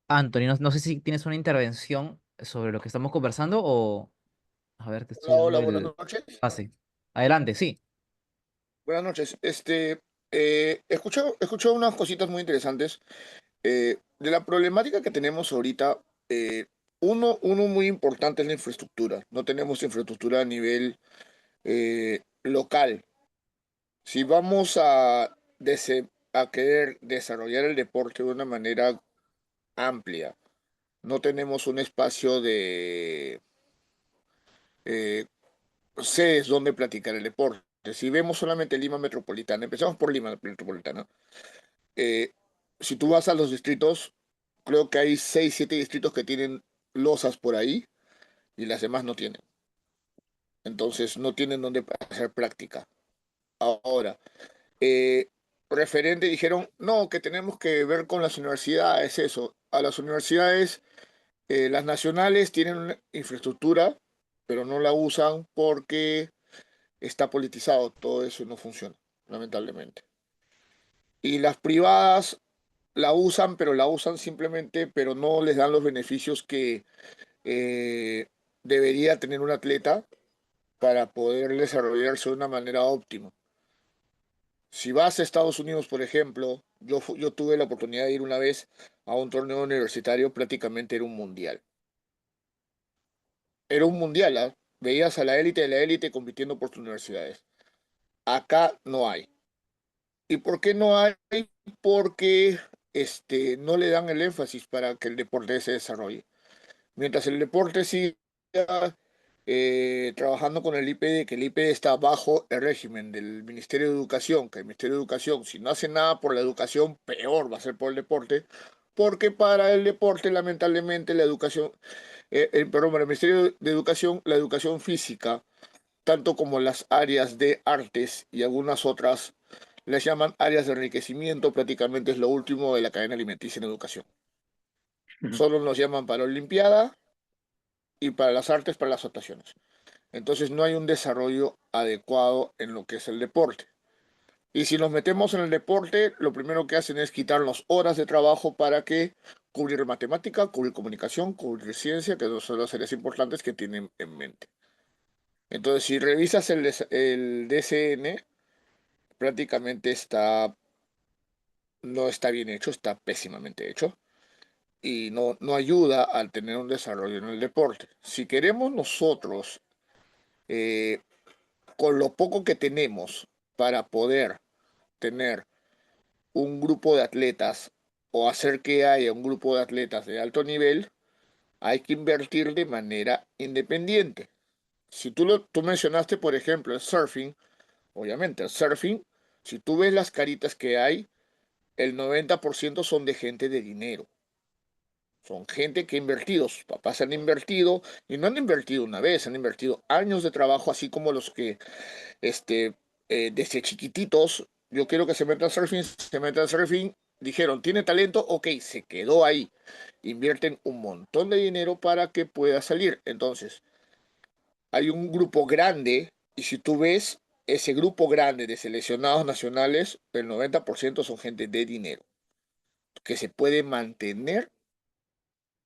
Anthony, no sé si tienes una intervención sobre lo que estamos conversando o... A ver, te estoy Hola, dando hola, buenas el noches. pase. Adelante, sí. Buenas noches. Escucho unas cositas muy interesantes de la problemática que tenemos ahorita. Uno muy importante es la infraestructura. No tenemos infraestructura a nivel local. Si vamos a querer desarrollar el deporte de una manera amplia, no tenemos un espacio de eh, sedes donde practicar el deporte. Si vemos solamente Lima Metropolitana, empezamos por Lima Metropolitana. Eh, si tú vas a los distritos, creo que hay 6 7 distritos que tienen losas por ahí y las demás no tienen. Entonces no tienen donde hacer práctica. Ahora, eh, referente dijeron, no, que tenemos que ver con las universidades, eso. A las universidades, las nacionales tienen una infraestructura, pero no la usan porque está politizado todo eso y no funciona, lamentablemente. Y las privadas la usan, pero la usan simplemente, pero no les dan los beneficios que eh, debería tener un atleta para poder desarrollarse de una manera óptima. Si vas a Estados Unidos, por ejemplo, yo tuve la oportunidad de ir una vez a un torneo universitario, prácticamente era un mundial. Era un mundial, ¿ah? Veías a la élite de la élite compitiendo por tus universidades. Acá no hay. ¿Y por qué no hay? Porque no le dan el énfasis para que el deporte se desarrolle. Mientras el deporte siga trabajando con el IPD, que el IPD está bajo el régimen del Ministerio de Educación, que el Ministerio de Educación, si no hace nada por la educación, peor va a ser por el deporte, porque para el deporte, lamentablemente, la educación, perdón, para el Ministerio de Educación, la educación física, tanto como las áreas de artes y algunas otras, les llaman áreas de enriquecimiento, prácticamente es lo último de la cadena alimenticia en educación. Solo nos llaman para Olimpiada y para las artes, para las actuaciones. Entonces no hay un desarrollo adecuado en lo que es el deporte. Y si nos metemos en el deporte, lo primero que hacen es quitarnos horas de trabajo para que cubrir matemática, cubrir comunicación, cubrir ciencia, que son las áreas importantes que tienen en mente. Entonces, si revisas el DCN, prácticamente no está bien hecho, está pésimamente hecho y no ayuda al tener un desarrollo en el deporte. Si queremos nosotros eh, con lo poco que tenemos para poder tener un grupo de atletas o hacer que haya un grupo de atletas de alto nivel, hay que invertir de manera independiente. Si tú mencionaste, por ejemplo, el surfing, obviamente el surfing, si tú ves las caritas que hay, el 90% son de gente de dinero. Son gente que ha invertido, sus papás han invertido y no han invertido una vez, han invertido años de trabajo, así como los que este, desde chiquititos, yo quiero que se meta al surfing, se meta al surfing, dijeron, tiene talento, ok, se quedó ahí. Invierten un montón de dinero para que pueda salir. Entonces, hay un grupo grande, y si tú ves ese grupo grande de seleccionados nacionales, el 90% son gente de dinero, que se puede mantener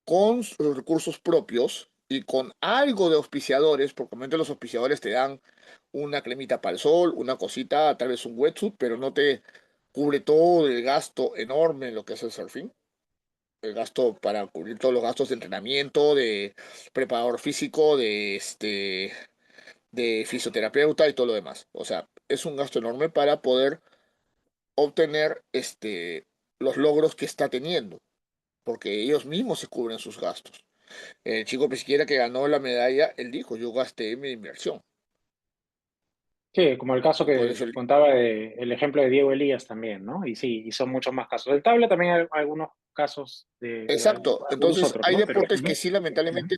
con sus recursos propios y con algo de auspiciadores, porque normalmente los auspiciadores te dan una cremita para el sol, una cosita, tal vez un wetsuit, pero cubre todo el gasto enorme en lo que es el surfing, el gasto para cubrir todos los gastos de entrenamiento, de preparador físico, de fisioterapeuta y todo lo demás. O sea, es un gasto enorme para poder obtener los logros que está teniendo, porque ellos mismos se cubren sus gastos. El chico pesquera que ganó la medalla, él dijo, yo gasté mi inversión. Sí, como el caso Y por que eso contaba el ejemplo de Diego Elías también, ¿no? Y sí, y son muchos más casos. Del tabla también hay algunos casos de exacto. algunos Entonces, otros, hay ¿no? Pero deportes que ujú, sí, lamentablemente,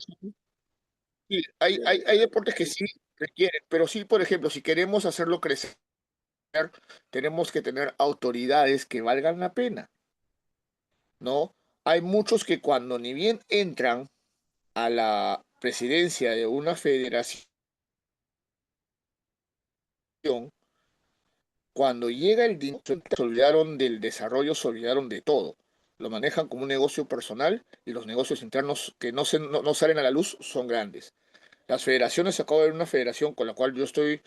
sí, hay deportes que sí requieren, pero sí, por ejemplo, si queremos hacerlo crecer, tenemos que tener autoridades que valgan la pena, ¿no? Hay muchos que cuando ni bien entran a la presidencia de una federación, cuando llega el dinero, se olvidaron del desarrollo, se olvidaron de todo. Lo manejan como un negocio personal y los negocios internos que no salen a la luz son grandes. Las federaciones, acabo de ver una federación con la cual yo estoy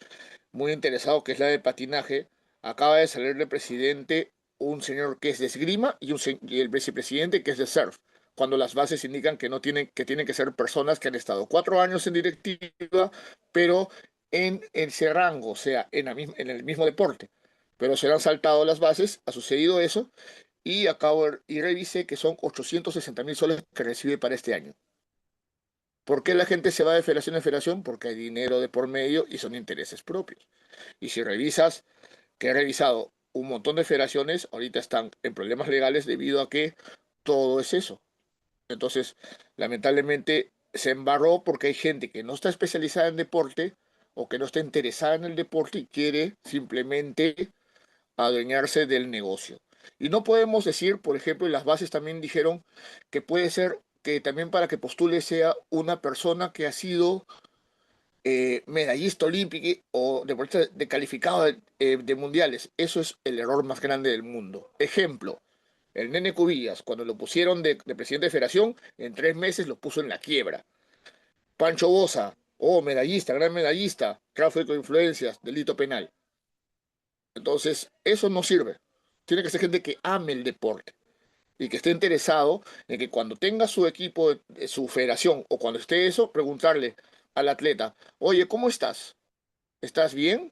muy interesado, que es la de patinaje. Acaba de salir de presidente un señor que es de esgrima y el vicepresidente que es de surf, cuando las bases indican que no tienen, que tienen que ser personas que han estado 4 años en directiva, pero en ese rango, o sea, en el mismo deporte. Pero se le han saltado las bases, ha sucedido eso, y revisé que son 860.000 soles que recibe para este año. ¿Por qué la gente se va de federación en federación? Porque hay dinero de por medio y son intereses propios. Y si revisas, que he revisado un montón de federaciones, ahorita están en problemas legales debido a que todo es eso. Entonces, lamentablemente se embarró porque hay gente que no está especializada en deporte o que no está interesada en el deporte y quiere simplemente adueñarse del negocio. Y no podemos decir, por ejemplo, y las bases también dijeron que puede ser que también para que postule sea una persona que ha sido medallista olímpico o deportista de calificado de mundiales. Eso es el error más grande del mundo. Ejemplo, el Nene Cubillas, cuando lo pusieron de presidente de federación, en 3 meses lo puso en la quiebra. Pancho Boza, oh, medallista, gran medallista, tráfico de influencias, delito penal. Entonces, eso no sirve. Tiene que ser gente que ame el deporte y que esté interesado en que cuando tenga su equipo, su federación o cuando esté eso, preguntarle al atleta, oye, ¿cómo estás? ¿Estás bien?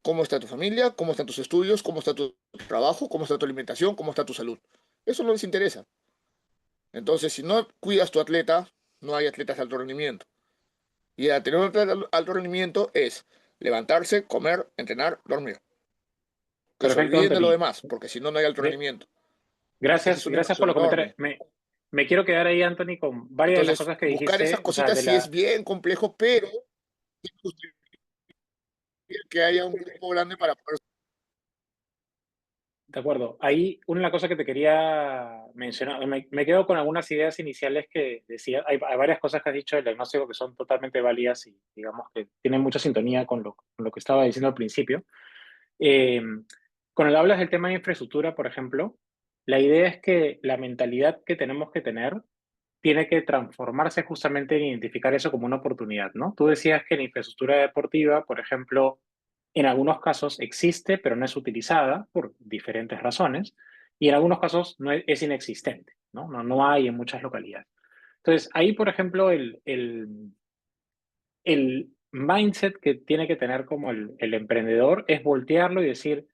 ¿Cómo está tu familia? ¿Cómo están tus estudios? ¿Cómo está tu trabajo? ¿Cómo está tu alimentación? ¿Cómo está tu salud? Eso no les interesa. Entonces, si no cuidas tu atleta, no hay atletas de alto rendimiento. Y al tener un atleta de alto rendimiento es levantarse, comer, entrenar, dormir. Que se perfecto, olviden de lo Anthony. demás, porque si no, no hay alto De- rendimiento. Esa es gracias, una gracias por inversión los comentarios. enorme. Me quiero quedar ahí, Anthony, con varias de las Entonces, cosas que buscar esas dijiste, o sea, cositas sí es bien complejo, pero que haya un grupo grande para poder. de acuerdo. Ahí una de las cosas que te quería mencionar, me quedo con algunas ideas iniciales que decía, hay varias cosas que has dicho del diagnóstico que son totalmente válidas y digamos que tienen mucha sintonía con lo que estaba diciendo al principio. Eh, Cuando hablas del tema de infraestructura, por ejemplo, la idea es que la mentalidad que tenemos que tener tiene que transformarse justamente en identificar eso como una oportunidad, ¿no? Tú decías que la infraestructura deportiva, por ejemplo, en algunos casos existe, pero no es utilizada por diferentes razones, y en algunos casos no es inexistente, ¿no? No hay en muchas localidades. Entonces, ahí, por ejemplo, el mindset que tiene que tener como el emprendedor es voltearlo y decir,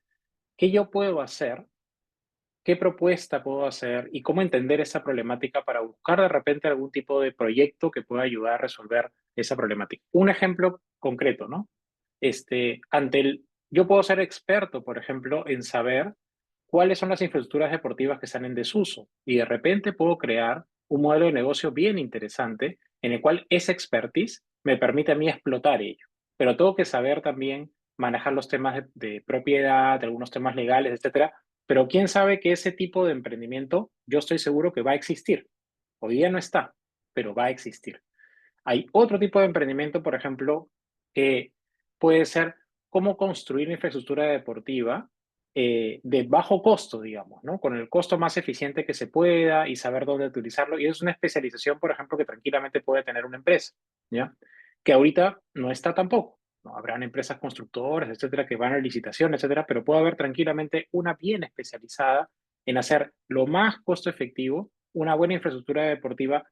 ¿qué yo puedo hacer? ¿Qué propuesta puedo hacer? Y cómo entender esa problemática para buscar de repente algún tipo de proyecto que pueda ayudar a resolver esa problemática. Un ejemplo concreto, ¿no? Yo puedo ser experto, por ejemplo, en saber cuáles son las infraestructuras deportivas que están en desuso y de repente puedo crear un modelo de negocio bien interesante en el cual esa expertise me permite a mí explotar ello. Pero tengo que saber también manejar los temas de propiedad, de algunos temas legales, etcétera. Pero quién sabe que ese tipo de emprendimiento yo estoy seguro que va a existir. Hoy día no está, pero va a existir. Hay otro tipo de emprendimiento, por ejemplo, que puede ser cómo construir infraestructura deportiva de bajo costo, digamos, ¿no? Con el costo más eficiente que se pueda y saber dónde utilizarlo. Y es una especialización, por ejemplo, que tranquilamente puede tener una empresa, ¿ya? Que ahorita no está tampoco, ¿no? Habrán empresas constructoras, etcétera, que van a licitación, etcétera, pero puede haber tranquilamente una bien especializada en hacer lo más costo efectivo, una buena infraestructura deportiva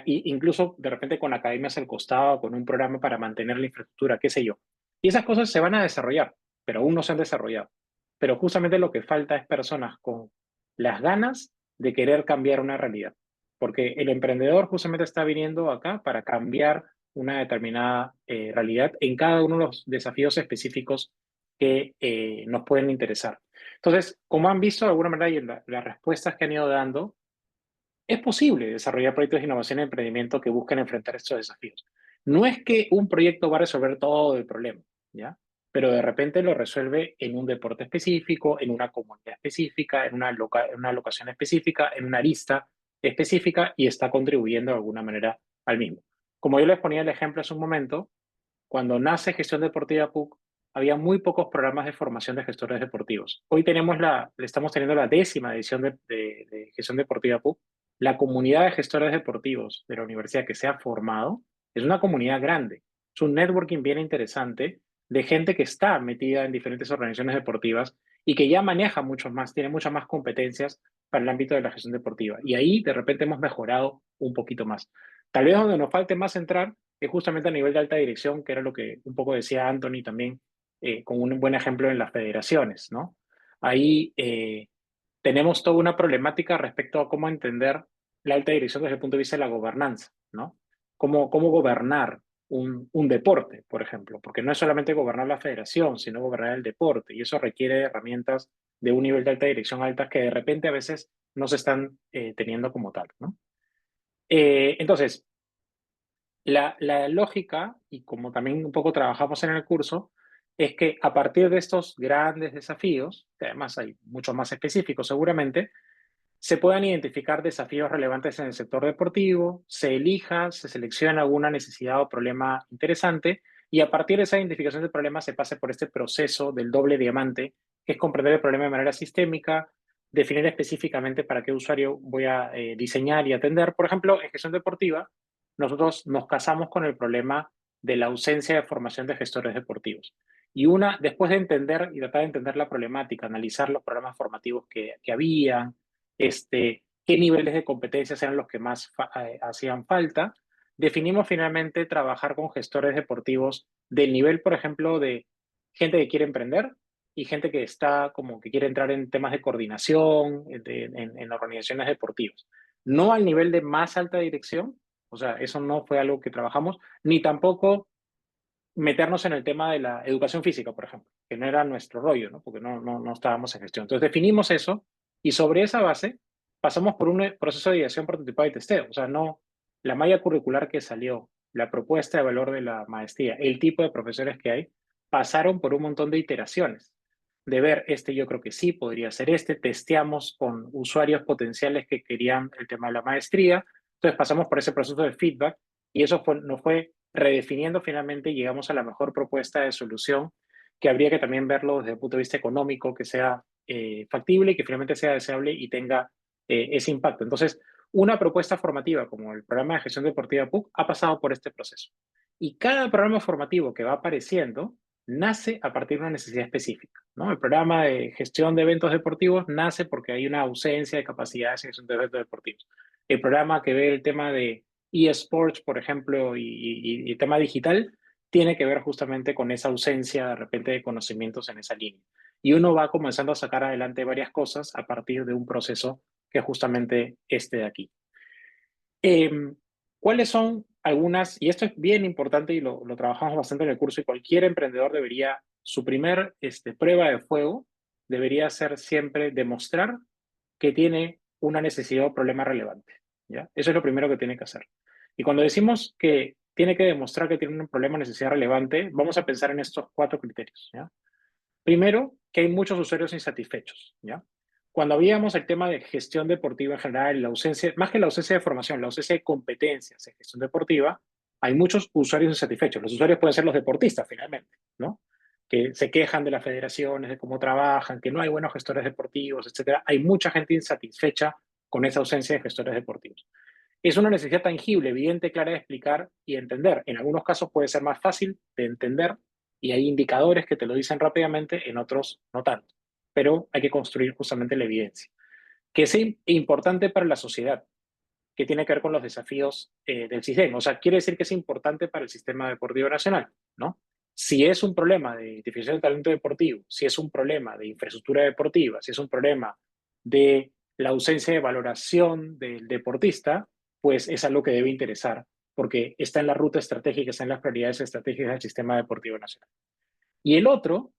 incluso de repente con academias al costado, con un programa para mantener la infraestructura, qué sé yo. Y esas cosas se van a desarrollar, pero aún no se han desarrollado. Pero justamente lo que falta es personas con las ganas de querer cambiar una realidad. Porque el emprendedor justamente está viniendo acá para cambiar una determinada realidad en cada uno de los desafíos específicos que nos pueden interesar. Entonces, como han visto de alguna manera y en las respuestas que han ido dando, es posible desarrollar proyectos de innovación y emprendimiento que busquen enfrentar estos desafíos. No es que un proyecto va a resolver todo el problema, ¿ya? Pero de repente lo resuelve en un deporte específico, en una comunidad específica, en una locación específica, en una arista específica y está contribuyendo de alguna manera al mismo. Como yo les ponía el ejemplo hace un momento, cuando nace Gestión Deportiva PUC, había muy pocos programas de formación de gestores deportivos. Hoy estamos teniendo la 10ª edición de Gestión Deportiva PUC. La comunidad de gestores deportivos de la universidad que se ha formado es una comunidad grande. Es un networking bien interesante de gente que está metida en diferentes organizaciones deportivas y que ya maneja tiene muchas más competencias para el ámbito de la gestión deportiva. Y ahí de repente hemos mejorado un poquito más. Tal vez donde nos falte más entrar es justamente a nivel de alta dirección, que era lo que un poco decía Anthony también, con un buen ejemplo en las federaciones, ¿no? Ahí tenemos toda una problemática respecto a cómo entender la alta dirección desde el punto de vista de la gobernanza, ¿no? Cómo gobernar un deporte, por ejemplo, porque no es solamente gobernar la federación, sino gobernar el deporte, y eso requiere herramientas de un nivel de alta dirección altas que de repente a veces no se están teniendo como tal, ¿no? Entonces, la lógica, y como también un poco trabajamos en el curso, es que a partir de estos grandes desafíos, que además hay muchos más específicos seguramente, se puedan identificar desafíos relevantes en el sector deportivo, se selecciona alguna necesidad o problema interesante, y a partir de esa identificación del problema se pase por este proceso del doble diamante, que es comprender el problema de manera sistémica, definir específicamente para qué usuario voy a diseñar y atender. Por ejemplo, en gestión deportiva, nosotros nos casamos con el problema de la ausencia de formación de gestores deportivos. Y después de entender y tratar de entender la problemática, analizar los programas formativos que habían, qué niveles de competencias eran los que más hacían falta, definimos finalmente trabajar con gestores deportivos del nivel, por ejemplo, de gente que quiere emprender y gente que está como que quiere entrar en temas de coordinación en organizaciones deportivas. No al nivel de más alta dirección, o sea, eso no fue algo que trabajamos, ni tampoco meternos en el tema de la educación física, por ejemplo, que no era nuestro rollo, ¿no? Porque no estábamos en gestión. Entonces definimos eso y sobre esa base pasamos por un proceso de ideación, prototipado y testeo. O sea, no la malla curricular que salió, la propuesta de valor de la maestría, el tipo de profesores que hay, pasaron por un montón de iteraciones. De ver, yo creo que sí, podría ser testeamos con usuarios potenciales que querían el tema de la maestría, entonces pasamos por ese proceso de feedback y eso nos fue redefiniendo finalmente y llegamos a la mejor propuesta de solución, que habría que también verlo desde el punto de vista económico, que sea factible y que finalmente sea deseable y tenga ese impacto. Entonces, una propuesta formativa como el programa de gestión deportiva PUC ha pasado por este proceso. Y cada programa formativo que va apareciendo nace a partir de una necesidad específica, ¿no? El programa de gestión de eventos deportivos nace porque hay una ausencia de capacidades en gestión de eventos deportivos. El programa que ve el tema de eSports, por ejemplo, y el tema digital, tiene que ver justamente con esa ausencia de repente de conocimientos en esa línea. Y uno va comenzando a sacar adelante varias cosas a partir de un proceso que es justamente este de aquí. ¿Cuáles son algunas, y esto es bien importante y lo trabajamos bastante en el curso, y cualquier emprendedor debería, su primer prueba de fuego debería ser siempre demostrar que tiene una necesidad o problema relevante, ¿ya? Eso es lo primero que tiene que hacer. Y cuando decimos que tiene que demostrar que tiene un problema o necesidad relevante, vamos a pensar en estos 4 criterios, ¿ya? Primero, que hay muchos usuarios insatisfechos, ¿ya? Cuando veíamos el tema de gestión deportiva en general, la ausencia, más que la ausencia de formación, la ausencia de competencias en gestión deportiva, hay muchos usuarios insatisfechos. Los usuarios pueden ser los deportistas, finalmente, ¿no? Que se quejan de las federaciones, de cómo trabajan, que no hay buenos gestores deportivos, etcétera. Hay mucha gente insatisfecha con esa ausencia de gestores deportivos. Es una necesidad tangible, evidente, clara de explicar y entender. En algunos casos puede ser más fácil de entender Y hay indicadores que te lo dicen rápidamente, en otros no tanto. Pero hay que construir justamente la evidencia. Que es importante para la sociedad, que tiene que ver con los desafíos del sistema. O sea, quiere decir que es importante para el sistema deportivo nacional, ¿no? Si es un problema de identificación de talento deportivo, si es un problema de infraestructura deportiva, si es un problema de la ausencia de valoración del deportista, pues es algo que debe interesar, porque está en la ruta estratégica, está en las prioridades estratégicas del sistema deportivo nacional. Y el otro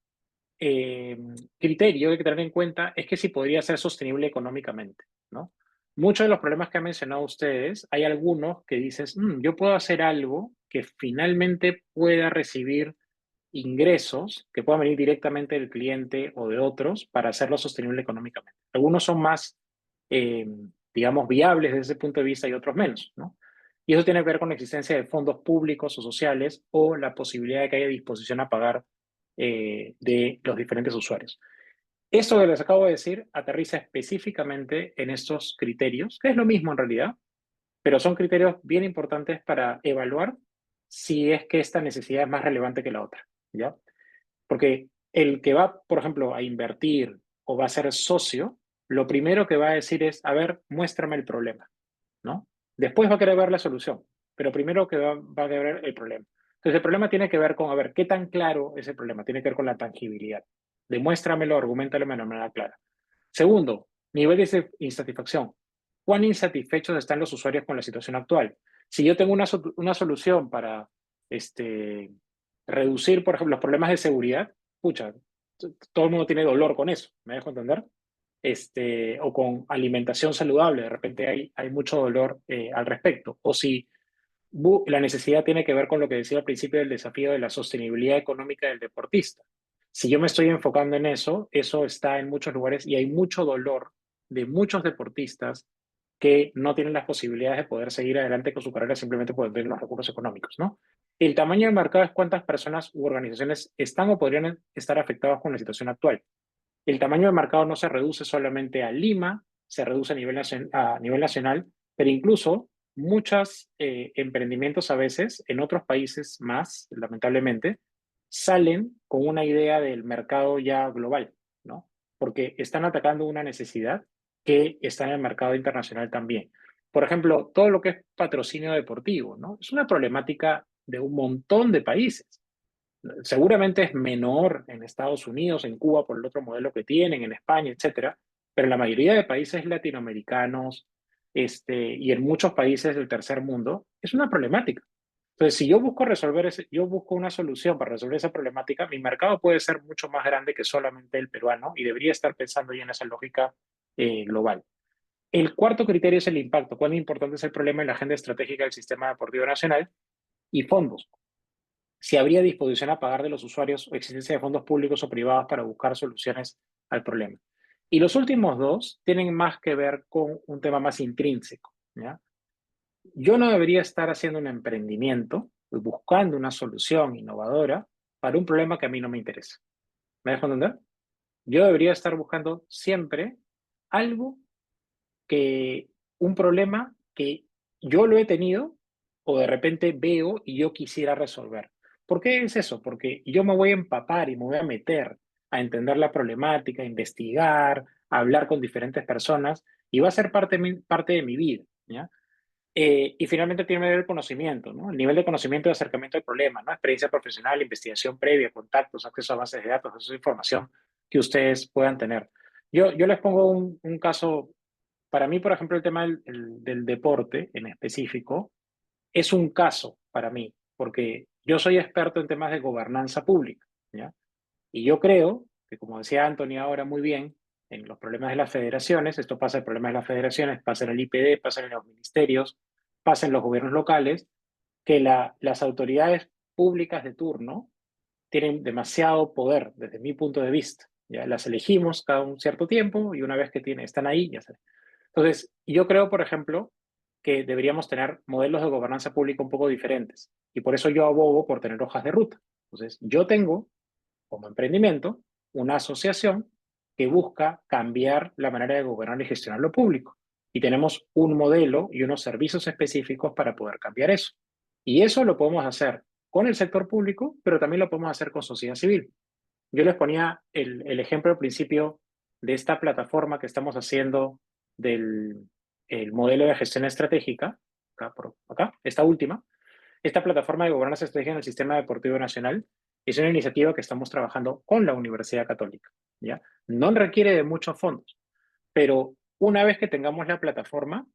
criterio que hay que tener en cuenta es que si podría ser sostenible económicamente, ¿no? Muchos de los problemas que han mencionado ustedes, hay algunos que dices, yo puedo hacer algo que finalmente pueda recibir ingresos que puedan venir directamente del cliente o de otros para hacerlo sostenible económicamente. Algunos son más, eh, digamos, viables desde ese punto de vista y otros menos, ¿no? Y eso tiene que ver con la existencia de fondos públicos o sociales o la posibilidad de que haya disposición a pagar de los diferentes usuarios. Esto que les acabo de decir aterriza específicamente en estos criterios, que es lo mismo en realidad, pero son criterios bien importantes para evaluar si es que esta necesidad es más relevante que la otra, ¿ya? Porque el que va, por ejemplo, a invertir o va a ser socio, lo primero que va a decir es, a ver, muéstrame el problema, ¿no? Después va a querer ver la solución, pero primero que va a querer el problema. Entonces, el problema tiene que ver con, a ver, ¿qué tan claro es el problema? Tiene que ver con la tangibilidad. Demuéstramelo, argumentalo de manera clara. Segundo, nivel de insatisfacción. ¿Cuán insatisfechos están los usuarios con la situación actual? Si yo tengo una solución para reducir, por ejemplo, los problemas de seguridad, pucha, todo el mundo tiene dolor con eso, ¿me dejo entender? O con alimentación saludable, de repente hay mucho dolor al respecto. O si la necesidad tiene que ver con lo que decía al principio del desafío de la sostenibilidad económica del deportista. Si yo me estoy enfocando en eso, eso está en muchos lugares y hay mucho dolor de muchos deportistas que no tienen las posibilidades de poder seguir adelante con su carrera simplemente por tener los recursos económicos, ¿no? El tamaño del mercado es cuántas personas u organizaciones están o podrían estar afectadas con la situación actual. El tamaño del mercado no se reduce solamente a Lima, se reduce a nivel nacional, pero incluso muchos emprendimientos a veces en otros países más, lamentablemente, salen con una idea del mercado ya global, ¿no? Porque están atacando una necesidad que está en el mercado internacional también. Por ejemplo, todo lo que es patrocinio deportivo, ¿no? Es una problemática de un montón de países. Seguramente es menor en Estados Unidos, en Cuba por el otro modelo que tienen, en España, etcétera, pero en la mayoría de países latinoamericanos y en muchos países del tercer mundo es una problemática. Entonces, si yo busco yo busco una solución para resolver esa problemática, mi mercado puede ser mucho más grande que solamente el peruano y debería estar pensando ya en esa lógica global. El cuarto criterio es el impacto. ¿Cuán importante es el problema en la agenda estratégica del sistema deportivo nacional? Y fondos, si habría disposición a pagar de los usuarios o existencia de fondos públicos o privados para buscar soluciones al problema. Y los últimos dos tienen más que ver con un tema más intrínseco, ¿ya? Yo no debería estar haciendo un emprendimiento, buscando una solución innovadora para un problema que a mí no me interesa. ¿Me dejo entender? Yo debería estar buscando siempre algo un problema que yo lo he tenido o de repente veo y yo quisiera resolver. ¿Por qué es eso? Porque yo me voy a empapar y me voy a meter a entender la problemática, a investigar, a hablar con diferentes personas y va a ser parte de mi vida, ¿ya? Y finalmente tiene que ver el conocimiento, ¿no? El nivel de conocimiento y acercamiento al problema, ¿no? Experiencia profesional, investigación previa, contactos, acceso a bases de datos, acceso a información que ustedes puedan tener. Yo les pongo un caso. Para mí, por ejemplo, el tema del deporte en específico es un caso para mí, porque yo soy experto en temas de gobernanza pública, ¿ya? Y yo creo que, como decía Anthony ahora muy bien, en los problemas de las federaciones, esto pasa en problemas de las federaciones, pasa en el IPD, pasa en los ministerios, pasa en los gobiernos locales, que las autoridades públicas de turno tienen demasiado poder desde mi punto de vista. ¿Ya? Las elegimos cada un cierto tiempo y una vez que están ahí, ya saben. Entonces, yo creo, por ejemplo, que deberíamos tener modelos de gobernanza pública un poco diferentes. Y por eso yo abogo por tener hojas de ruta. Entonces, yo tengo como emprendimiento una asociación que busca cambiar la manera de gobernar y gestionar lo público. Y tenemos un modelo y unos servicios específicos para poder cambiar eso. Y eso lo podemos hacer con el sector público, pero también lo podemos hacer con sociedad civil. Yo les ponía el ejemplo al principio de esta plataforma que estamos haciendo del el modelo de gestión estratégica, acá, esta última. Esta plataforma de gobernanza estratégica en el sistema deportivo nacional es una iniciativa que estamos trabajando con la Universidad Católica, ¿ya? No requiere de muchos fondos, pero una vez que tengamos la plataforma,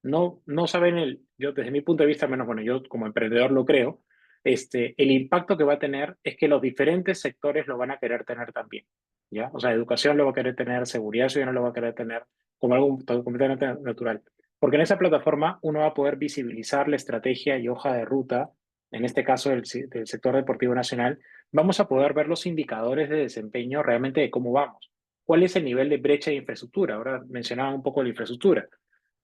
no saben yo desde mi punto de vista, menos bueno, yo como emprendedor lo creo, el impacto que va a tener es que los diferentes sectores lo van a querer tener también, ¿ya? O sea, educación lo va a querer tener, seguridad ciudadana lo va a querer tener como algo completamente natural. Porque en esa plataforma uno va a poder visibilizar la estrategia y hoja de ruta, en este caso del sector deportivo nacional, vamos a poder ver los indicadores de desempeño realmente de cómo vamos. ¿Cuál es el nivel de brecha de infraestructura? Ahora mencionaba un poco la infraestructura.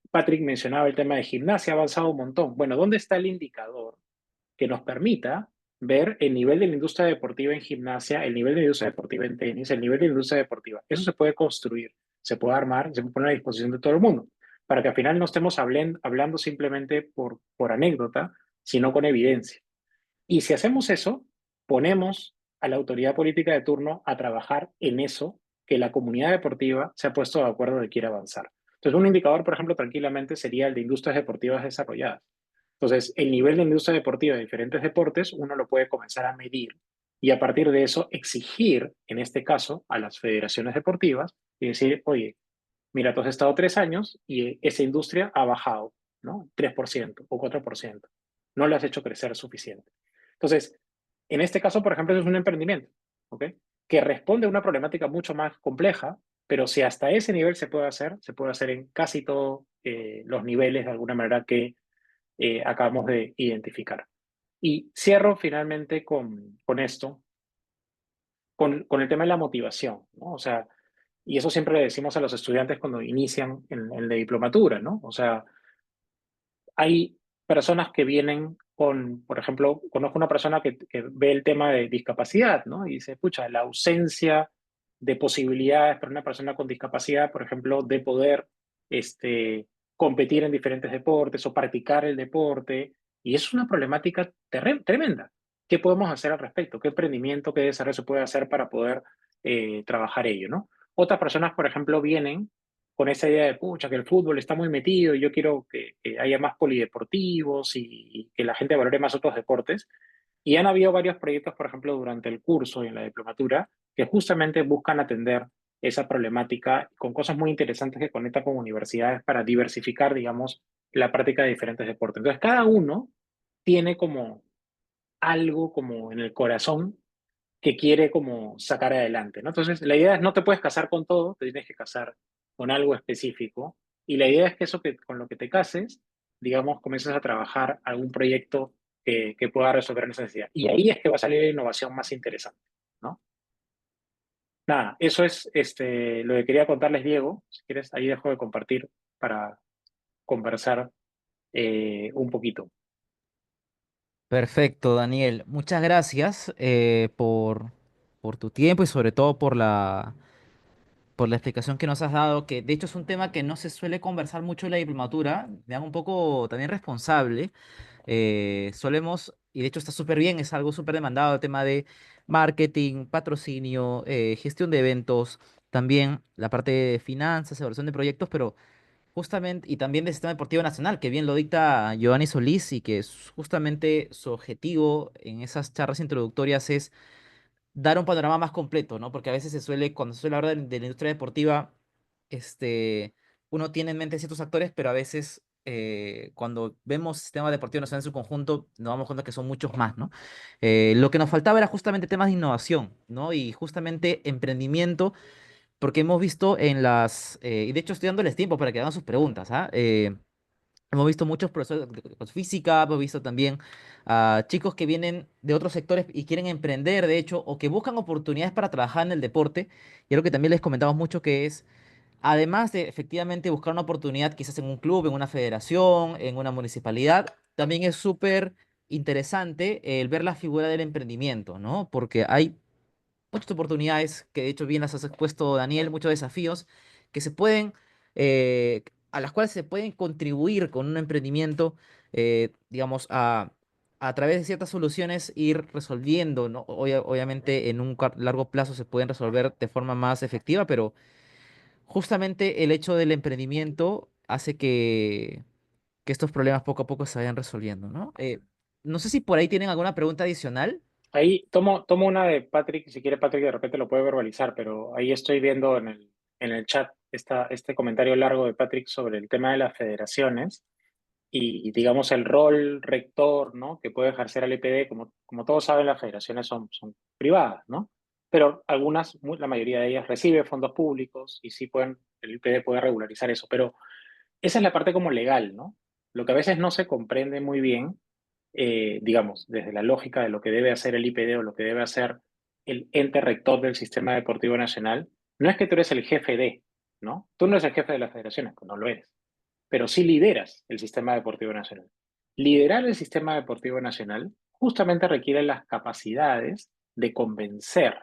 Patrick mencionaba el tema de gimnasia, ha avanzado un montón. Bueno, ¿dónde está el indicador que nos permita ver el nivel de la industria deportiva en gimnasia, el nivel de la industria deportiva en tenis, el nivel de la industria deportiva? Eso se puede construir, se puede armar, se puede poner a disposición de todo el mundo, para que al final no estemos hablando simplemente por anécdota, sino con evidencia. Y si hacemos eso, ponemos a la autoridad política de turno a trabajar en eso que la comunidad deportiva se ha puesto de acuerdo de que quiere avanzar. Entonces, un indicador, por ejemplo, tranquilamente sería el de industrias deportivas desarrolladas. Entonces, el nivel de industria deportiva de diferentes deportes, uno lo puede comenzar a medir y a partir de eso exigir, en este caso, a las federaciones deportivas y decir, oye, mira, tú has estado 3 años y esa industria ha bajado, ¿no? 3% o 4%. No le has hecho crecer suficiente. Entonces, en este caso, por ejemplo, eso es un emprendimiento, ¿ok? Que responde a una problemática mucho más compleja, pero si hasta ese nivel se puede hacer en casi todos los niveles de alguna manera que acabamos de identificar. Y cierro finalmente con esto, con el tema de la motivación, ¿no? O sea, y eso siempre le decimos a los estudiantes cuando inician en la diplomatura, ¿no? O sea, hay personas que vienen con, por ejemplo, conozco una persona que ve el tema de discapacidad, ¿no? Y dice, pucha, la ausencia de posibilidades para una persona con discapacidad, por ejemplo, de poder competir en diferentes deportes o practicar el deporte, y es una problemática tremenda. ¿Qué podemos hacer al respecto? ¿Qué emprendimiento, qué desarrollo se puede hacer para poder trabajar ello, ¿no? Otras personas, por ejemplo, vienen con esa idea de, pucha, que el fútbol está muy metido y yo quiero que haya más polideportivos y que la gente valore más otros deportes. Y han habido varios proyectos, por ejemplo, durante el curso y en la diplomatura, que justamente buscan atender esa problemática con cosas muy interesantes que conectan con universidades para diversificar, digamos, la práctica de diferentes deportes. Entonces, cada uno tiene como algo como en el corazón que quiere como sacar adelante, ¿no? Entonces, la idea es no te puedes casar con todo, te tienes que casar con algo específico y la idea es que eso que con lo que te cases, digamos, comiences a trabajar algún proyecto que pueda resolver esa necesidad. Y ahí es que va a salir la innovación más interesante, ¿no? Nada, eso es lo que quería contarles, Diego. Si quieres, ahí dejo de compartir para conversar un poquito. Perfecto, Daniel. Muchas gracias por tu tiempo y sobre todo por la explicación que nos has dado, que de hecho es un tema que no se suele conversar mucho en la diplomatura. Me hago un poco también responsable. Solemos, y de hecho está súper bien, es algo súper demandado, el tema de marketing, patrocinio, gestión de eventos, también la parte de finanzas, evaluación de proyectos, pero justamente, y también del sistema deportivo nacional, que bien lo dicta Giovanni Solís y que justamente su objetivo en esas charlas introductorias es dar un panorama más completo, ¿no? Porque a veces se suele, cuando se suele hablar de la industria deportiva, este, uno tiene en mente ciertos actores, pero a veces cuando vemos sistema deportivo nacional en su conjunto, nos damos cuenta que son muchos más, ¿no? Lo que nos faltaba era justamente temas de innovación, ¿no? Y justamente emprendimiento, porque hemos visto y de hecho estoy dándoles tiempo para que hagan sus preguntas, ¿ah? Hemos visto muchos profesores de física, hemos visto también a chicos que vienen de otros sectores y quieren emprender, de hecho, o que buscan oportunidades para trabajar en el deporte. Y algo que también les comentamos mucho que es, además de efectivamente buscar una oportunidad quizás en un club, en una federación, en una municipalidad, también es súper interesante el ver la figura del emprendimiento, ¿no? Porque hay muchas oportunidades, que de hecho bien las has expuesto, Daniel, muchos desafíos que se pueden, a las cuales se pueden contribuir con un emprendimiento, digamos, a a través de ciertas soluciones ir resolviendo, ¿no? Obviamente en un largo plazo se pueden resolver de forma más efectiva, pero justamente el hecho del emprendimiento hace que estos problemas poco a poco se vayan resolviendo, ¿no? No sé si por ahí tienen alguna pregunta adicional. Ahí tomo una de Patrick, si quiere Patrick de repente lo puede verbalizar, pero ahí estoy viendo en el chat este comentario largo de Patrick sobre el tema de las federaciones y digamos el rol rector, ¿no? Que puede ejercer el IPD, como todos saben, las federaciones son privadas, ¿no? Pero algunas, la mayoría de ellas recibe fondos públicos y sí el IPD puede regularizar eso, pero esa es la parte como legal, ¿no? Lo que a veces no se comprende muy bien, digamos, desde la lógica de lo que debe hacer el IPD o lo que debe hacer el ente rector del Sistema Deportivo Nacional, no es que tú eres el jefe de, ¿no? Tú no eres el jefe de las federaciones, pues no lo eres, pero sí lideras el Sistema Deportivo Nacional. Liderar el Sistema Deportivo Nacional justamente requiere las capacidades de convencer,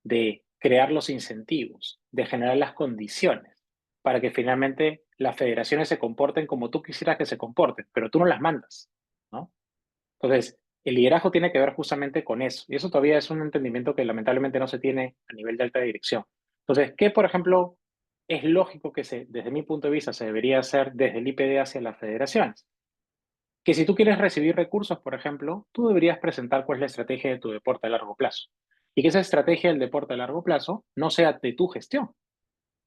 de crear los incentivos, de generar las condiciones para que finalmente las federaciones se comporten como tú quisieras que se comporten, pero tú no las mandas, ¿no? Entonces, el liderazgo tiene que ver justamente con eso, y eso todavía es un entendimiento que lamentablemente no se tiene a nivel de alta dirección. Entonces, ¿qué, por ejemplo, es lógico que desde mi punto de vista se debería hacer desde el IPD hacia las federaciones? Que si tú quieres recibir recursos, por ejemplo, tú deberías presentar cuál es la estrategia de tu deporte a largo plazo. Y que esa estrategia del deporte a largo plazo no sea de tu gestión,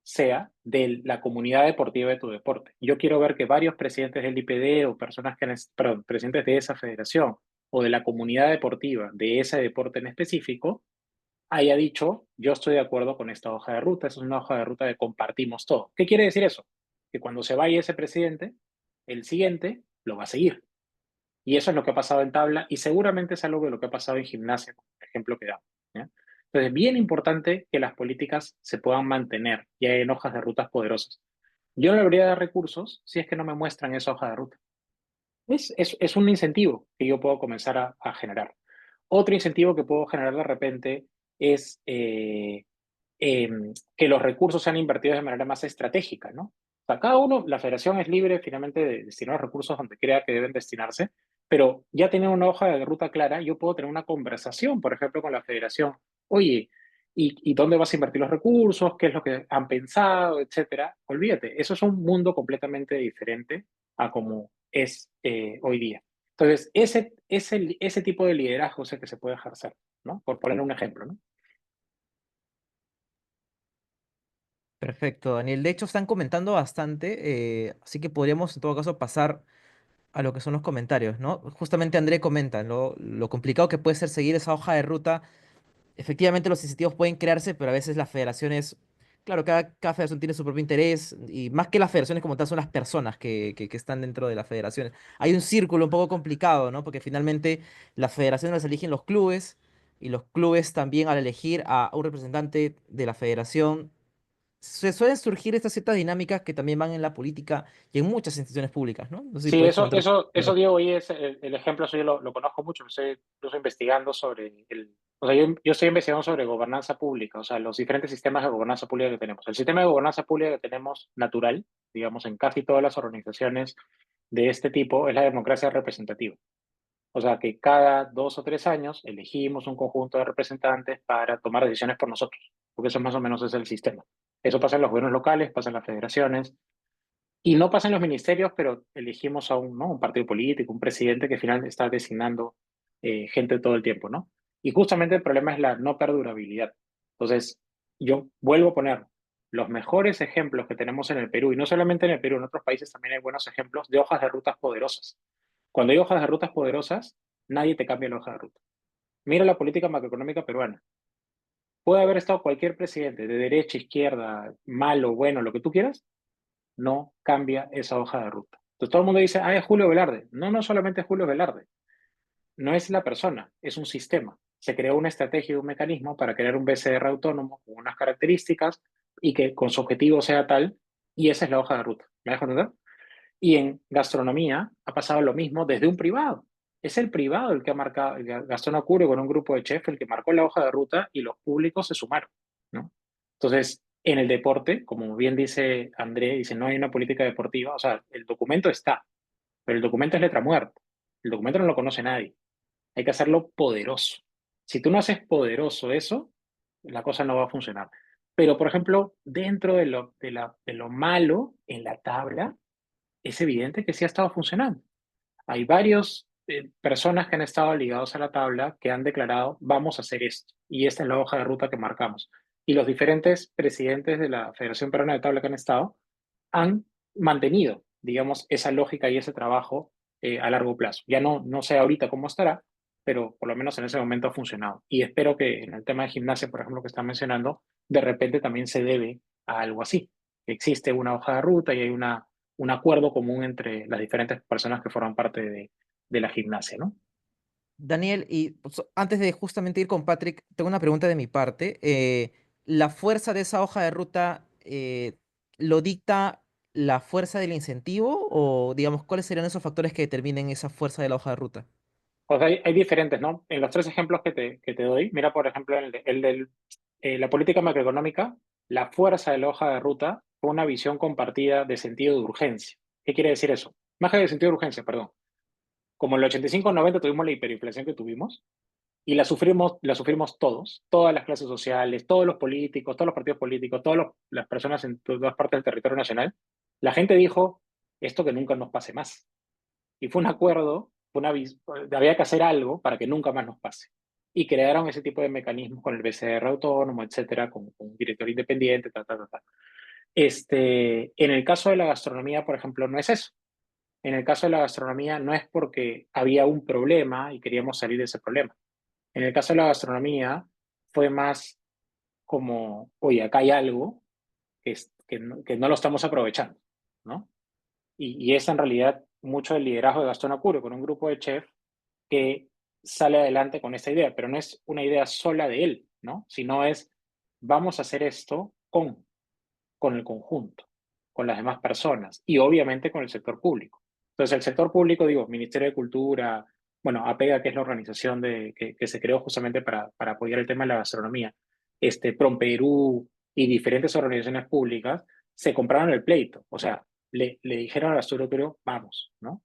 sea de la comunidad deportiva de tu deporte. Yo quiero ver que varios presidentes del IPD o personas perdón, presidentes de esa federación o de la comunidad deportiva de ese deporte en específico haya dicho, yo estoy de acuerdo con esta hoja de ruta, esa es una hoja de ruta de compartimos todo. ¿Qué quiere decir eso? Que cuando se vaya ese presidente, el siguiente lo va a seguir. Y eso es lo que ha pasado en tabla y seguramente es algo de lo que ha pasado en gimnasia, como el ejemplo que damos. ¿Ya? Entonces, bien importante que las políticas se puedan mantener y hay en hojas de rutas poderosas. Yo no le debería dar recursos si es que no me muestran esa hoja de ruta. Es un incentivo que yo puedo comenzar a generar. Otro incentivo que puedo generar de repente es que los recursos sean invertidos de manera más estratégica, ¿no? O sea, cada uno, la federación es libre finalmente de destinar los recursos donde crea que deben destinarse, pero ya tener una hoja de ruta clara, yo puedo tener una conversación, por ejemplo, con la federación. Oye, ¿y dónde vas a invertir los recursos? ¿Qué es lo que han pensado? Etcétera. Olvídate, eso es un mundo completamente diferente a como es hoy día. Entonces, ese tipo de liderazgo es el que se puede ejercer, ¿no? Por poner un ejemplo, ¿no? Perfecto, Daniel. De hecho, están comentando bastante, así que podríamos en todo caso pasar a lo que son los comentarios, ¿no? Justamente André comenta lo complicado que puede ser seguir esa hoja de ruta. Efectivamente, los incentivos pueden crearse, pero a veces las federaciones, claro, cada federación tiene su propio interés, y más que las federaciones como tal son las personas que están dentro de las federaciones. Hay un círculo un poco complicado, ¿no? Porque finalmente las federaciones las eligen los clubes, y los clubes también al elegir a un representante de la federación se suelen surgir estas ciertas dinámicas que también van en la política y en muchas instituciones públicas, ¿no? No sé si Sí, puedes comentar. eso Diego, y es el ejemplo, eso yo lo conozco mucho, estoy incluso investigando sobre o sea, yo estoy investigando sobre gobernanza pública, o sea, los diferentes sistemas de gobernanza pública que tenemos. El sistema de gobernanza pública que tenemos natural, digamos, en casi todas las organizaciones de este tipo, es la democracia representativa. O sea, que cada 2 o 3 años elegimos un conjunto de representantes para tomar decisiones por nosotros, porque eso más o menos es el sistema. Eso pasa en los gobiernos locales, pasa en las federaciones, y no pasa en los ministerios, pero elegimos a un, ¿no? un partido político, un presidente que al final está designando gente todo el tiempo, ¿no? Y justamente el problema es la no perdurabilidad. Entonces, yo vuelvo a poner los mejores ejemplos que tenemos en el Perú, y no solamente en el Perú, en otros países también hay buenos ejemplos de hojas de rutas poderosas. Cuando hay hojas de rutas poderosas, nadie te cambia la hoja de ruta. Mira la política macroeconómica peruana. Puede haber estado cualquier presidente, de derecha, izquierda, malo, bueno, lo que tú quieras, no cambia esa hoja de ruta. Entonces todo el mundo dice, es Julio Velarde. No, no solamente es Julio Velarde. No es la persona, es un sistema. Se creó una estrategia y un mecanismo para crear un BCR autónomo con unas características y que con su objetivo sea tal, y esa es la hoja de ruta. ¿Me dejo entender? Y en gastronomía ha pasado lo mismo desde un privado. Es el privado el que ha marcado, Gastón Acurio con un grupo de chefs, el que marcó la hoja de ruta y los públicos se sumaron, ¿no? Entonces, en el deporte, como bien dice André, dice, no hay una política deportiva, o sea, el documento está, pero el documento es letra muerta. El documento no lo conoce nadie. hay que hacerlo poderoso. Si tú no haces poderoso eso, la cosa no va a funcionar. Pero, por ejemplo, dentro de lo malo en la tabla, es evidente que sí ha estado funcionando. Hay varios personas que han estado ligados a la tabla que han declarado, vamos a hacer esto. Y esta es la hoja de ruta que marcamos. Y los diferentes presidentes de la Federación Peruana de Tabla que han estado han mantenido, digamos, esa lógica y ese trabajo a largo plazo. Ya no sé ahorita cómo estará, pero por lo menos en ese momento ha funcionado. Y espero que en el tema de gimnasia, por ejemplo, que están mencionando, de repente también se debe a algo así. Existe una hoja de ruta y hay un acuerdo común entre las diferentes personas que forman parte de la gimnasia, ¿no? Daniel, y pues, antes de justamente ir con Patrick, tengo una pregunta de mi parte. ¿La fuerza de esa hoja de ruta lo dicta la fuerza del incentivo o, digamos, cuáles serían esos factores que determinen esa fuerza de la hoja de ruta? O sea, hay diferentes, ¿no? En los tres ejemplos que te doy, mira, por ejemplo, la política macroeconómica, la fuerza de la hoja de ruta fue una visión compartida de sentido de urgencia. ¿Qué quiere decir eso? Más que de sentido de urgencia, perdón. Como en el 85-90 tuvimos la hiperinflación que tuvimos y la sufrimos todos, todas las clases sociales, todos los políticos, todos los partidos políticos, todas las personas en todas partes del territorio nacional, la gente dijo, esto que nunca nos pase más. Y fue un acuerdo, había que hacer algo para que nunca más nos pase. Y crearon ese tipo de mecanismos con el BCR autónomo, etcétera, con un director independiente, ta, ta, ta, ta. En el caso de la gastronomía, por ejemplo, no es eso. En el caso de la gastronomía no es porque había un problema y queríamos salir de ese problema. En el caso de la gastronomía fue más como, oye, acá hay algo que no lo estamos aprovechando, ¿no? Y es en realidad mucho el liderazgo de Gastón Acurio con un grupo de chefs que sale adelante con esta idea, pero no es una idea sola de él, ¿no? Sino es, vamos a hacer esto con el conjunto, con las demás personas y obviamente con el sector público. Entonces, el sector público, digo, Ministerio de Cultura, bueno, APEGA, que es la organización que se creó justamente para apoyar el tema de la gastronomía, PROMPERÚ y diferentes organizaciones públicas, se compraron el pleito, o sea, le dijeron a Gastón Acurio, vamos, ¿no?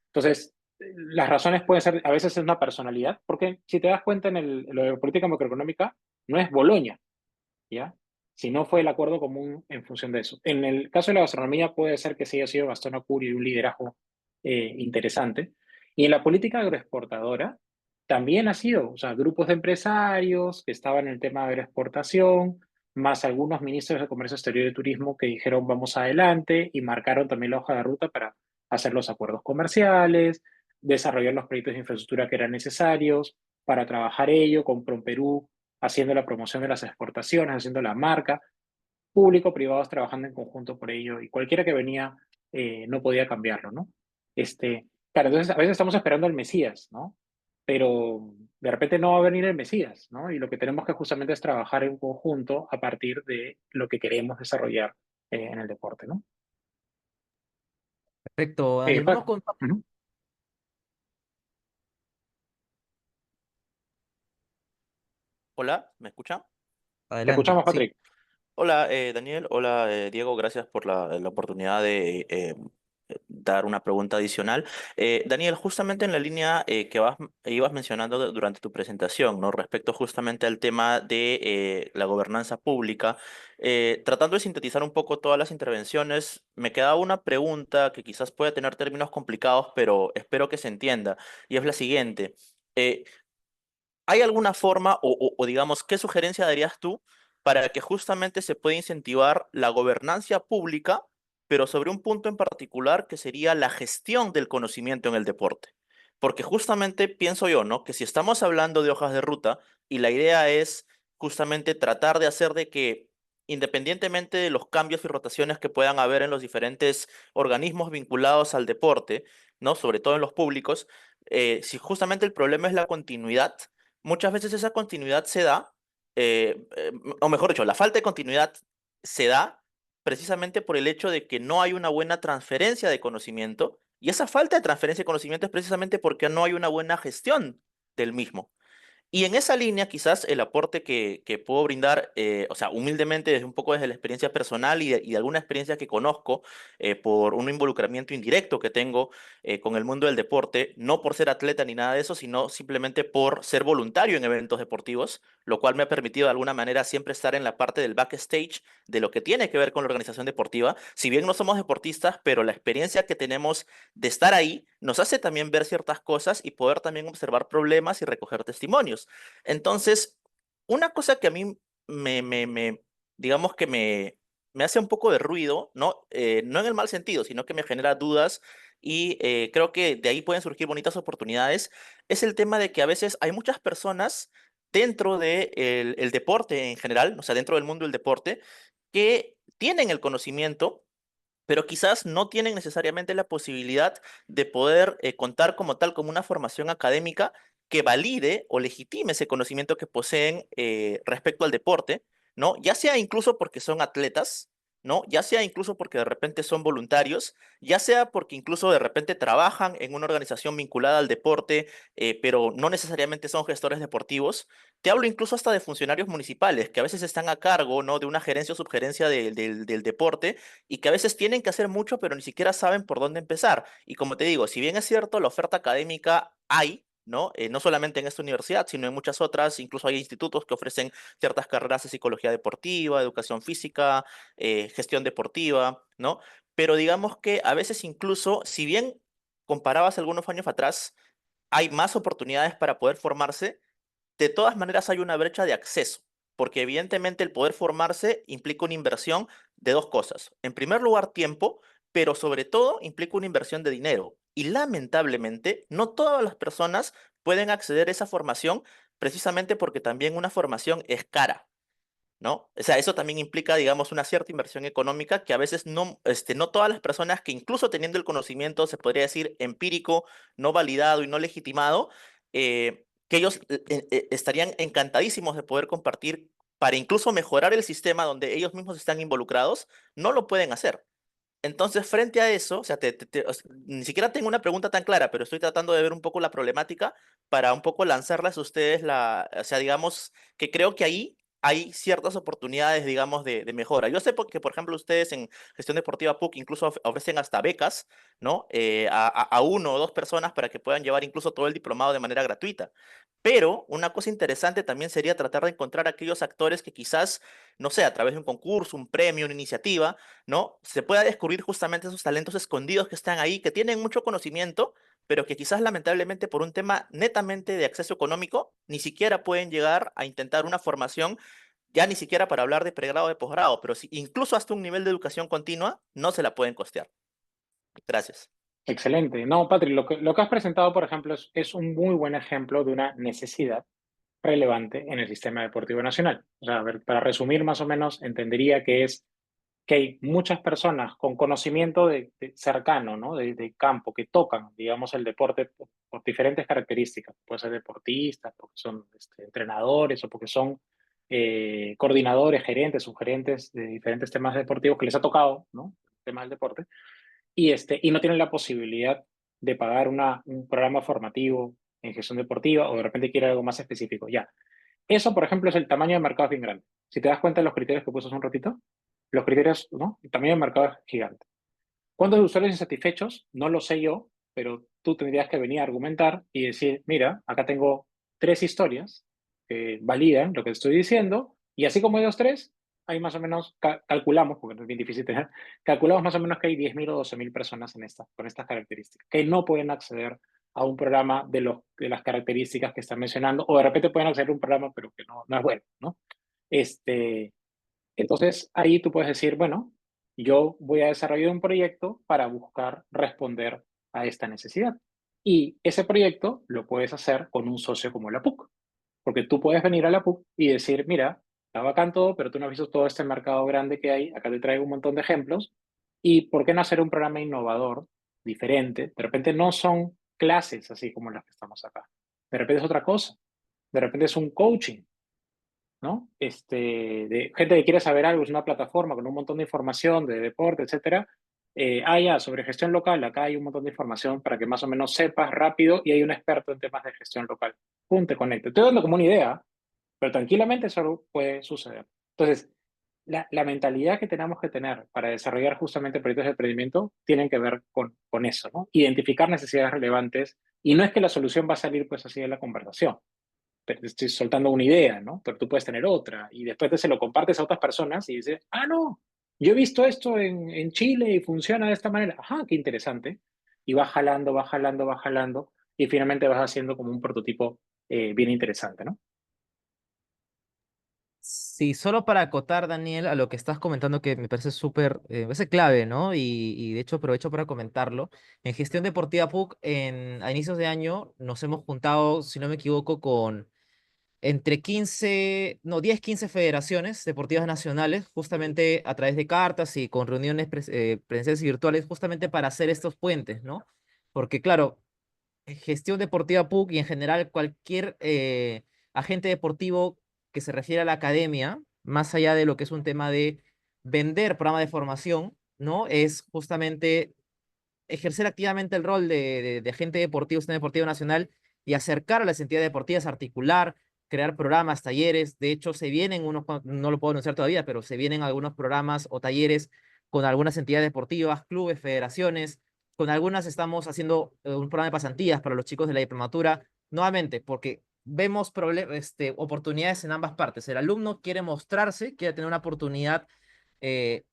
Entonces, las razones pueden ser, a veces es una personalidad, porque si te das cuenta en lo de política macroeconómica, no es Boloña, ¿ya? Si no fue el acuerdo común en función de eso. En el caso de la gastronomía puede ser que sí haya sido Gastón Acurio y un liderazgo interesante. Y en la política agroexportadora también ha sido, o sea, grupos de empresarios que estaban en el tema de agroexportación, más algunos ministros de Comercio Exterior y Turismo que dijeron vamos adelante y marcaron también la hoja de ruta para hacer los acuerdos comerciales, desarrollar los proyectos de infraestructura que eran necesarios para trabajar ello con PROMPERÚ haciendo la promoción de las exportaciones, haciendo la marca, público-privados trabajando en conjunto por ello, y cualquiera que venía no podía cambiarlo, ¿no? Claro, entonces a veces estamos esperando al Mesías, ¿no? Pero de repente no va a venir el Mesías, ¿no? Y lo que tenemos que justamente es trabajar en conjunto a partir de lo que queremos desarrollar en el deporte, ¿no? Perfecto, Daniel. Vamos Paco. con Patrick. Ujú. Hola, ¿me escuchan? Te Adelante. escuchamos, Sí. Patrick. Hola, Daniel. Hola, Diego. Gracias por la oportunidad de dar una pregunta adicional. Daniel, justamente en la línea que ibas mencionando durante tu presentación, ¿no? Respecto justamente al tema de la gobernanza pública, tratando de sintetizar un poco todas las intervenciones, me quedaba una pregunta que quizás pueda tener términos complicados, pero espero que se entienda, y es la siguiente. Eh, ¿Hay alguna forma o digamos, qué sugerencia darías tú para que justamente se pueda incentivar la gobernancia pública, pero sobre un punto en particular que sería la gestión del conocimiento en el deporte? Porque justamente pienso yo, ¿no? Que si estamos hablando de hojas de ruta y la idea es justamente tratar de hacer de que, independientemente de los cambios y rotaciones que puedan haber en los diferentes organismos vinculados al deporte, ¿no? Sobre todo en los públicos, si justamente el problema es la continuidad, muchas veces esa continuidad se da, o mejor dicho, la falta de continuidad se da precisamente por el hecho de que no hay una buena transferencia de conocimiento, y esa falta de transferencia de conocimiento es precisamente porque no hay una buena gestión del mismo. Y en esa línea, quizás el aporte que puedo brindar, o sea, humildemente, desde un poco desde la experiencia personal y de alguna experiencia que conozco por un involucramiento indirecto que tengo con el mundo del deporte, no por ser atleta ni nada de eso, sino simplemente por ser voluntario en eventos deportivos, lo cual me ha permitido de alguna manera siempre estar en la parte del backstage de lo que tiene que ver con la organización deportiva. Si bien no somos deportistas, pero la experiencia que tenemos de estar ahí nos hace también ver ciertas cosas y poder también observar problemas y recoger testimonios. Entonces, una cosa que a mí digamos que me hace un poco de ruido, ¿no? No en el mal sentido, sino que me genera dudas y creo que de ahí pueden surgir bonitas oportunidades, es el tema de que a veces hay muchas personas dentro del el deporte en general, o sea, dentro del mundo del deporte, que tienen el conocimiento pero quizás no tienen necesariamente la posibilidad de poder contar como tal como una formación académica que valide o legitime ese conocimiento que poseen respecto al deporte, ¿no? Ya sea incluso porque son atletas, ¿no? Ya sea incluso porque de repente son voluntarios, ya sea porque incluso de repente trabajan en una organización vinculada al deporte, pero no necesariamente son gestores deportivos. Te hablo incluso hasta de funcionarios municipales que a veces están a cargo, ¿no? De una gerencia o subgerencia del deporte y que a veces tienen que hacer mucho, pero ni siquiera saben por dónde empezar. Y como te digo, si bien es cierto, la oferta académica hay, ¿no? No solamente en esta universidad, sino en muchas otras, incluso hay institutos que ofrecen ciertas carreras de psicología deportiva, educación física, gestión deportiva, ¿no? Pero digamos que a veces incluso, si bien comparabas algunos años atrás, hay más oportunidades para poder formarse, de todas maneras hay una brecha de acceso, porque evidentemente el poder formarse implica una inversión de dos cosas. En primer lugar, tiempo, pero sobre todo implica una inversión de dinero. Y lamentablemente, no todas las personas pueden acceder a esa formación precisamente porque también una formación es cara. ¿No? O sea, eso también implica, digamos, una cierta inversión económica que a veces no todas las personas que incluso teniendo el conocimiento, se podría decir empírico, no validado y no legitimado, que ellos estarían encantadísimos de poder compartir para incluso mejorar el sistema donde ellos mismos están involucrados, no lo pueden hacer. Entonces, frente a eso, o sea, o sea, ni siquiera tengo una pregunta tan clara, pero estoy tratando de ver un poco la problemática para un poco lanzarles a ustedes o sea, digamos, que creo que ahí hay ciertas oportunidades, digamos, de mejora. Yo sé que, por ejemplo, ustedes en gestión deportiva PUC incluso ofrecen hasta becas, ¿no? A uno o dos personas para que puedan llevar incluso todo el diplomado de manera gratuita. Pero una cosa interesante también sería tratar de encontrar aquellos actores que quizás, no sé, a través de un concurso, un premio, una iniciativa, ¿no? Se pueda descubrir justamente esos talentos escondidos que están ahí, que tienen mucho conocimiento, pero que quizás lamentablemente por un tema netamente de acceso económico, ni siquiera pueden llegar a intentar una formación, ya ni siquiera para hablar de pregrado o de posgrado, pero incluso hasta un nivel de educación continua, no se la pueden costear. Gracias. Excelente. No, Patrick, lo que has presentado, por ejemplo, es un muy buen ejemplo de una necesidad relevante en el sistema deportivo nacional. O sea, a ver, para resumir más o menos, entendería que es que hay muchas personas con conocimiento cercano, ¿no? De campo, que tocan, digamos, el deporte por diferentes características. Puede ser deportistas, porque son entrenadores o porque son coordinadores, gerentes, subgerentes de diferentes temas deportivos que les ha tocado, ¿no? El tema del deporte y no tienen la posibilidad de pagar un programa formativo en gestión deportiva o de repente quieren algo más específico. Ya. Eso, por ejemplo, es el tamaño de mercado bien grande. Si te das cuenta de los criterios que puse hace un ratito, los criterios, ¿no? El tamaño de mercado es gigante. ¿Cuántos usuarios insatisfechos? No lo sé yo, pero tú tendrías que venir a argumentar y decir, mira, acá tengo 3 historias que validan lo que estoy diciendo, y así como ellos 3, hay más o menos, calculamos, porque no es bien difícil tener, calculamos más o menos que hay 10.000 o 12.000 personas con estas características, que no pueden acceder a un programa de las características que están mencionando, o de repente pueden acceder a un programa, pero que no es bueno, ¿no? Este, entonces, ahí tú puedes decir, bueno, yo voy a desarrollar un proyecto para buscar responder a esta necesidad. Y ese proyecto lo puedes hacer con un socio como la PUC, porque tú puedes venir a la PUC y decir, mira, está bacán todo, pero tú no has visto todo este mercado grande que hay, acá te traigo un montón de ejemplos, y ¿por qué no hacer un programa innovador, diferente? De repente no son clases así como las que estamos acá, de repente es otra cosa, de repente es un coaching, ¿no? De gente que quiere saber algo, es una plataforma con un montón de información de deporte, etcétera, ya, sobre gestión local, acá hay un montón de información para que más o menos sepas rápido y hay un experto en temas de gestión local. Pum, te conecto. Estoy dando como una idea, pero tranquilamente eso puede suceder. Entonces, la mentalidad que tenemos que tener para desarrollar justamente proyectos de emprendimiento tienen que ver con eso, ¿no? Identificar necesidades relevantes y no es que la solución va a salir pues así de la conversación. Te estoy soltando una idea, ¿no? Pero tú puedes tener otra y después se lo compartes a otras personas y dices, ah, no, yo he visto esto en Chile y funciona de esta manera. Ajá, qué interesante. Y va jalando, va jalando, va jalando y finalmente vas haciendo como un prototipo bien interesante, ¿no? Sí, solo para acotar, Daniel, a lo que estás comentando que me parece súper, me parece clave, ¿no? Y de hecho aprovecho para comentarlo. En Gestión Deportiva PUC, a inicios de año, nos hemos juntado, si no me equivoco, con entre 15, no, 10, 15 federaciones deportivas nacionales, justamente a través de cartas y con reuniones presenciales y virtuales, justamente para hacer estos puentes, ¿no? Porque claro, Gestión Deportiva PUC y en general cualquier agente deportivo que se refiere a la academia, más allá de lo que es un tema de vender programa de formación, ¿no? Es justamente ejercer activamente el rol de agente deportivo, sistema deportivo nacional y acercar a las entidades deportivas, articular, crear programas, talleres. De hecho, se vienen unos, no lo puedo anunciar todavía, pero se vienen algunos programas o talleres con algunas entidades deportivas, clubes, federaciones. Con algunas estamos haciendo un programa de pasantías para los chicos de la diplomatura, nuevamente, porque vemos oportunidades en ambas partes. El alumno quiere mostrarse, quiere tener una oportunidad eh,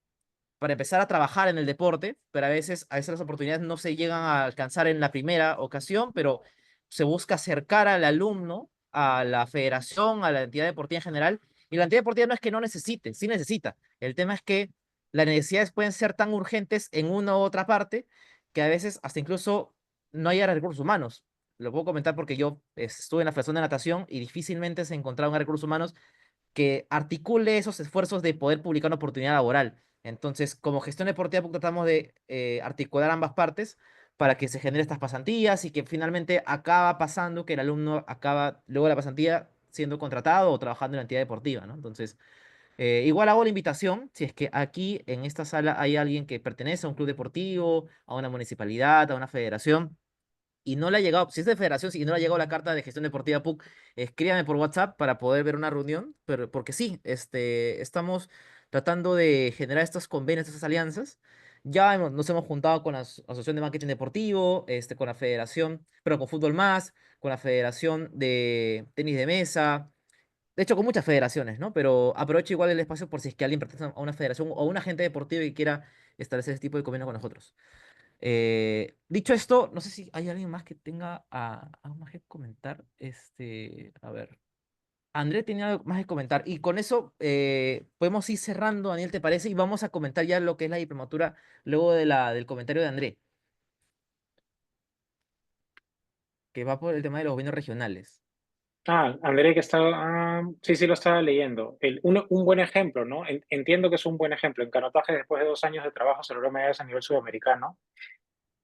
para empezar a trabajar en el deporte, pero a veces las oportunidades no se llegan a alcanzar en la primera ocasión, pero se busca acercar al alumno a la federación, a la entidad deportiva en general, y la entidad deportiva no es que no necesite, sí necesita. El tema es que las necesidades pueden ser tan urgentes en una u otra parte que a veces hasta incluso no haya recursos humanos. Lo puedo comentar porque yo estuve en la Federación de Natación y difícilmente se encontraron recursos humanos que articule esos esfuerzos de poder publicar una oportunidad laboral. Entonces, como gestión deportiva, pues, tratamos de articular ambas partes para que se generen estas pasantías y que finalmente acaba pasando que el alumno acaba luego de la pasantía siendo contratado o trabajando en la entidad deportiva, ¿no? Entonces, igual hago la invitación, si es que aquí en esta sala hay alguien que pertenece a un club deportivo, a una municipalidad, a una federación y no le ha llegado, si es de federación, si no le ha llegado la carta de gestión deportiva PUC, escríbame por WhatsApp para poder ver una reunión, pero porque sí, estamos tratando de generar estos convenios, estas alianzas. Nos hemos juntado con la Asociación de Marketing Deportivo, con la Federación, pero con Fútbol Más, con la Federación de Tenis de Mesa, de hecho con muchas federaciones, ¿no? Pero aprovecho igual el espacio por si es que alguien pertenece a una federación o un agente deportivo y quiera establecer ese tipo de convenio con nosotros. Dicho esto, no sé si hay alguien más que tenga algo más que comentar. A ver. André tenía algo más que comentar. Y con eso podemos ir cerrando, Daniel, ¿te parece? Y vamos a comentar ya lo que es la diplomatura luego del comentario de André, que va por el tema de los gobiernos regionales. Ah, André, que estaba, sí, sí lo estaba leyendo. Un buen ejemplo, ¿no? Entiendo que es un buen ejemplo. En canotaje, después de 2 años de trabajo, se logró medallas a nivel sudamericano,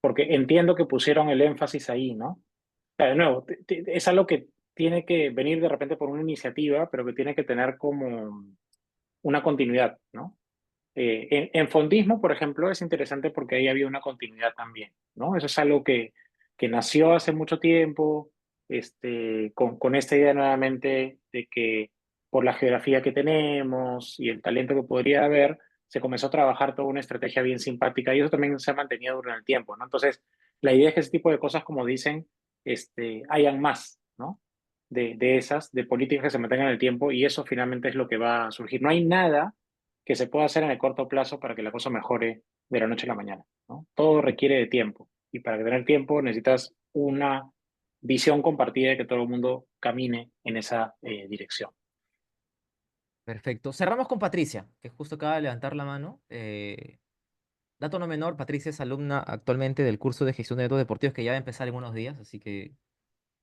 porque entiendo que pusieron el énfasis ahí, ¿no? O sea, de nuevo, es algo que tiene que venir de repente por una iniciativa, pero que tiene que tener como una continuidad, ¿no? En fondismo, por ejemplo, es interesante porque ahí había una continuidad también, ¿no? Eso es algo que nació hace mucho tiempo, con esta idea nuevamente de que por la geografía que tenemos y el talento que podría haber, se comenzó a trabajar toda una estrategia bien simpática y eso también se ha mantenido durante el tiempo, ¿no? Entonces, la idea es que ese tipo de cosas, como dicen, hayan más, ¿no? De esas, de políticas que se mantengan en el tiempo y eso finalmente es lo que va a surgir. No hay nada que se pueda hacer en el corto plazo para que la cosa mejore de la noche a la mañana, ¿no? Todo requiere de tiempo y para tener tiempo necesitas una visión compartida de que todo el mundo camine en esa dirección. Perfecto. Cerramos con Patricia, que justo acaba de levantar la mano. Dato no menor, Patricia es alumna actualmente del curso de gestión de eventos deportivos que ya va a empezar en unos días, así que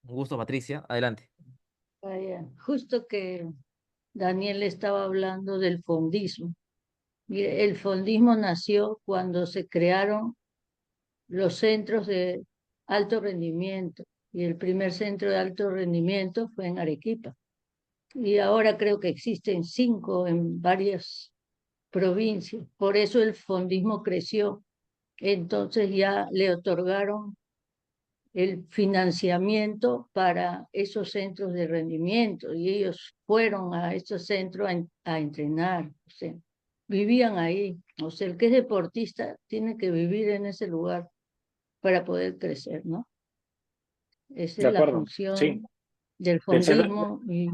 un gusto, Patricia. Adelante. Justo que Daniel estaba hablando del fondismo. Mire, el fondismo nació cuando se crearon los centros de alto rendimiento y el primer centro de alto rendimiento fue en Arequipa. Y ahora creo que existen 5 en varias provincias. Por eso el fondismo creció, Entonces ya le otorgaron el financiamiento para esos centros de rendimiento y ellos fueron a esos centros a entrenar, o sea, vivían ahí. O sea, el que es deportista tiene que vivir en ese lugar para poder crecer, ¿no? Esa De es la acuerdo, sí. función del Del centro, fondismo y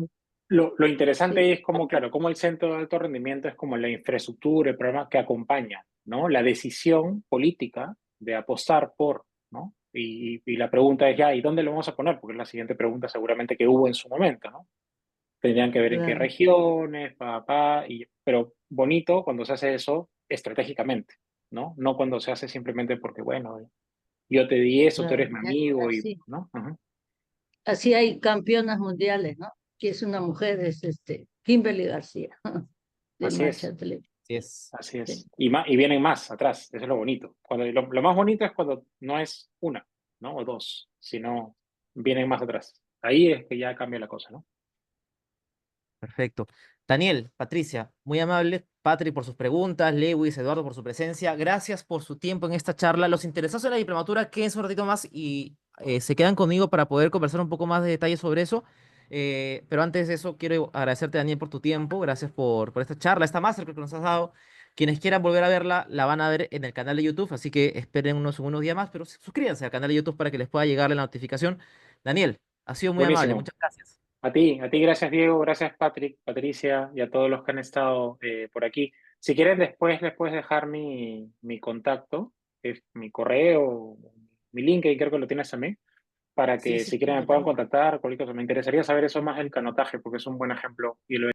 lo interesante sí, ahí es como, claro, como el centro de alto rendimiento es como la infraestructura, el programa que acompaña, ¿no? La decisión política de apostar por, ¿no? Y la pregunta es ya, ¿y dónde lo vamos a poner? Porque es la siguiente pregunta seguramente que hubo en su momento, ¿no? Tendrían que ver en qué claro, regiones, pero bonito cuando se hace eso estratégicamente, ¿no? No cuando se hace simplemente porque, bueno, yo te di eso, tú claro. eres mi amigo y, Así, ¿no? Ajá. así hay campeonas mundiales, ¿no? Que es una mujer, es Kimberly García, de Así es. marcha atlética. Así es. Así Sí. es. Y vienen más atrás, eso es lo bonito. Lo más bonito es cuando no es una, ¿no? O dos, sino vienen más atrás. Ahí es que ya cambia la cosa, ¿no? Perfecto. Daniel, Patricia, muy amable. Patri por sus preguntas, Lewis, Eduardo por su presencia. Gracias por su tiempo en esta charla. Los interesados en la diplomatura, quédense un ratito más y se quedan conmigo para poder conversar un poco más de detalles sobre eso. Pero antes de eso, quiero agradecerte, Daniel, por tu tiempo. Gracias por esta charla, esta masterclass que nos has dado. Quienes quieran volver a verla, la van a ver en el canal de YouTube, así que esperen unos días más, pero suscríbanse al canal de YouTube para que les pueda llegar la notificación. Daniel, ha sido muy amable. Buenísimo. Muchas gracias. A ti gracias Diego, gracias Patrick, Patricia y a todos los que han estado por aquí. Si quieren después les puedes dejar mi contacto, que es mi correo, mi LinkedIn, creo que lo tienes también, para Sí, que sí, si quieren me lo puedan tengo. contactar, cualquier cosa. Me interesaría saber eso más del canotaje, porque es un buen ejemplo y lo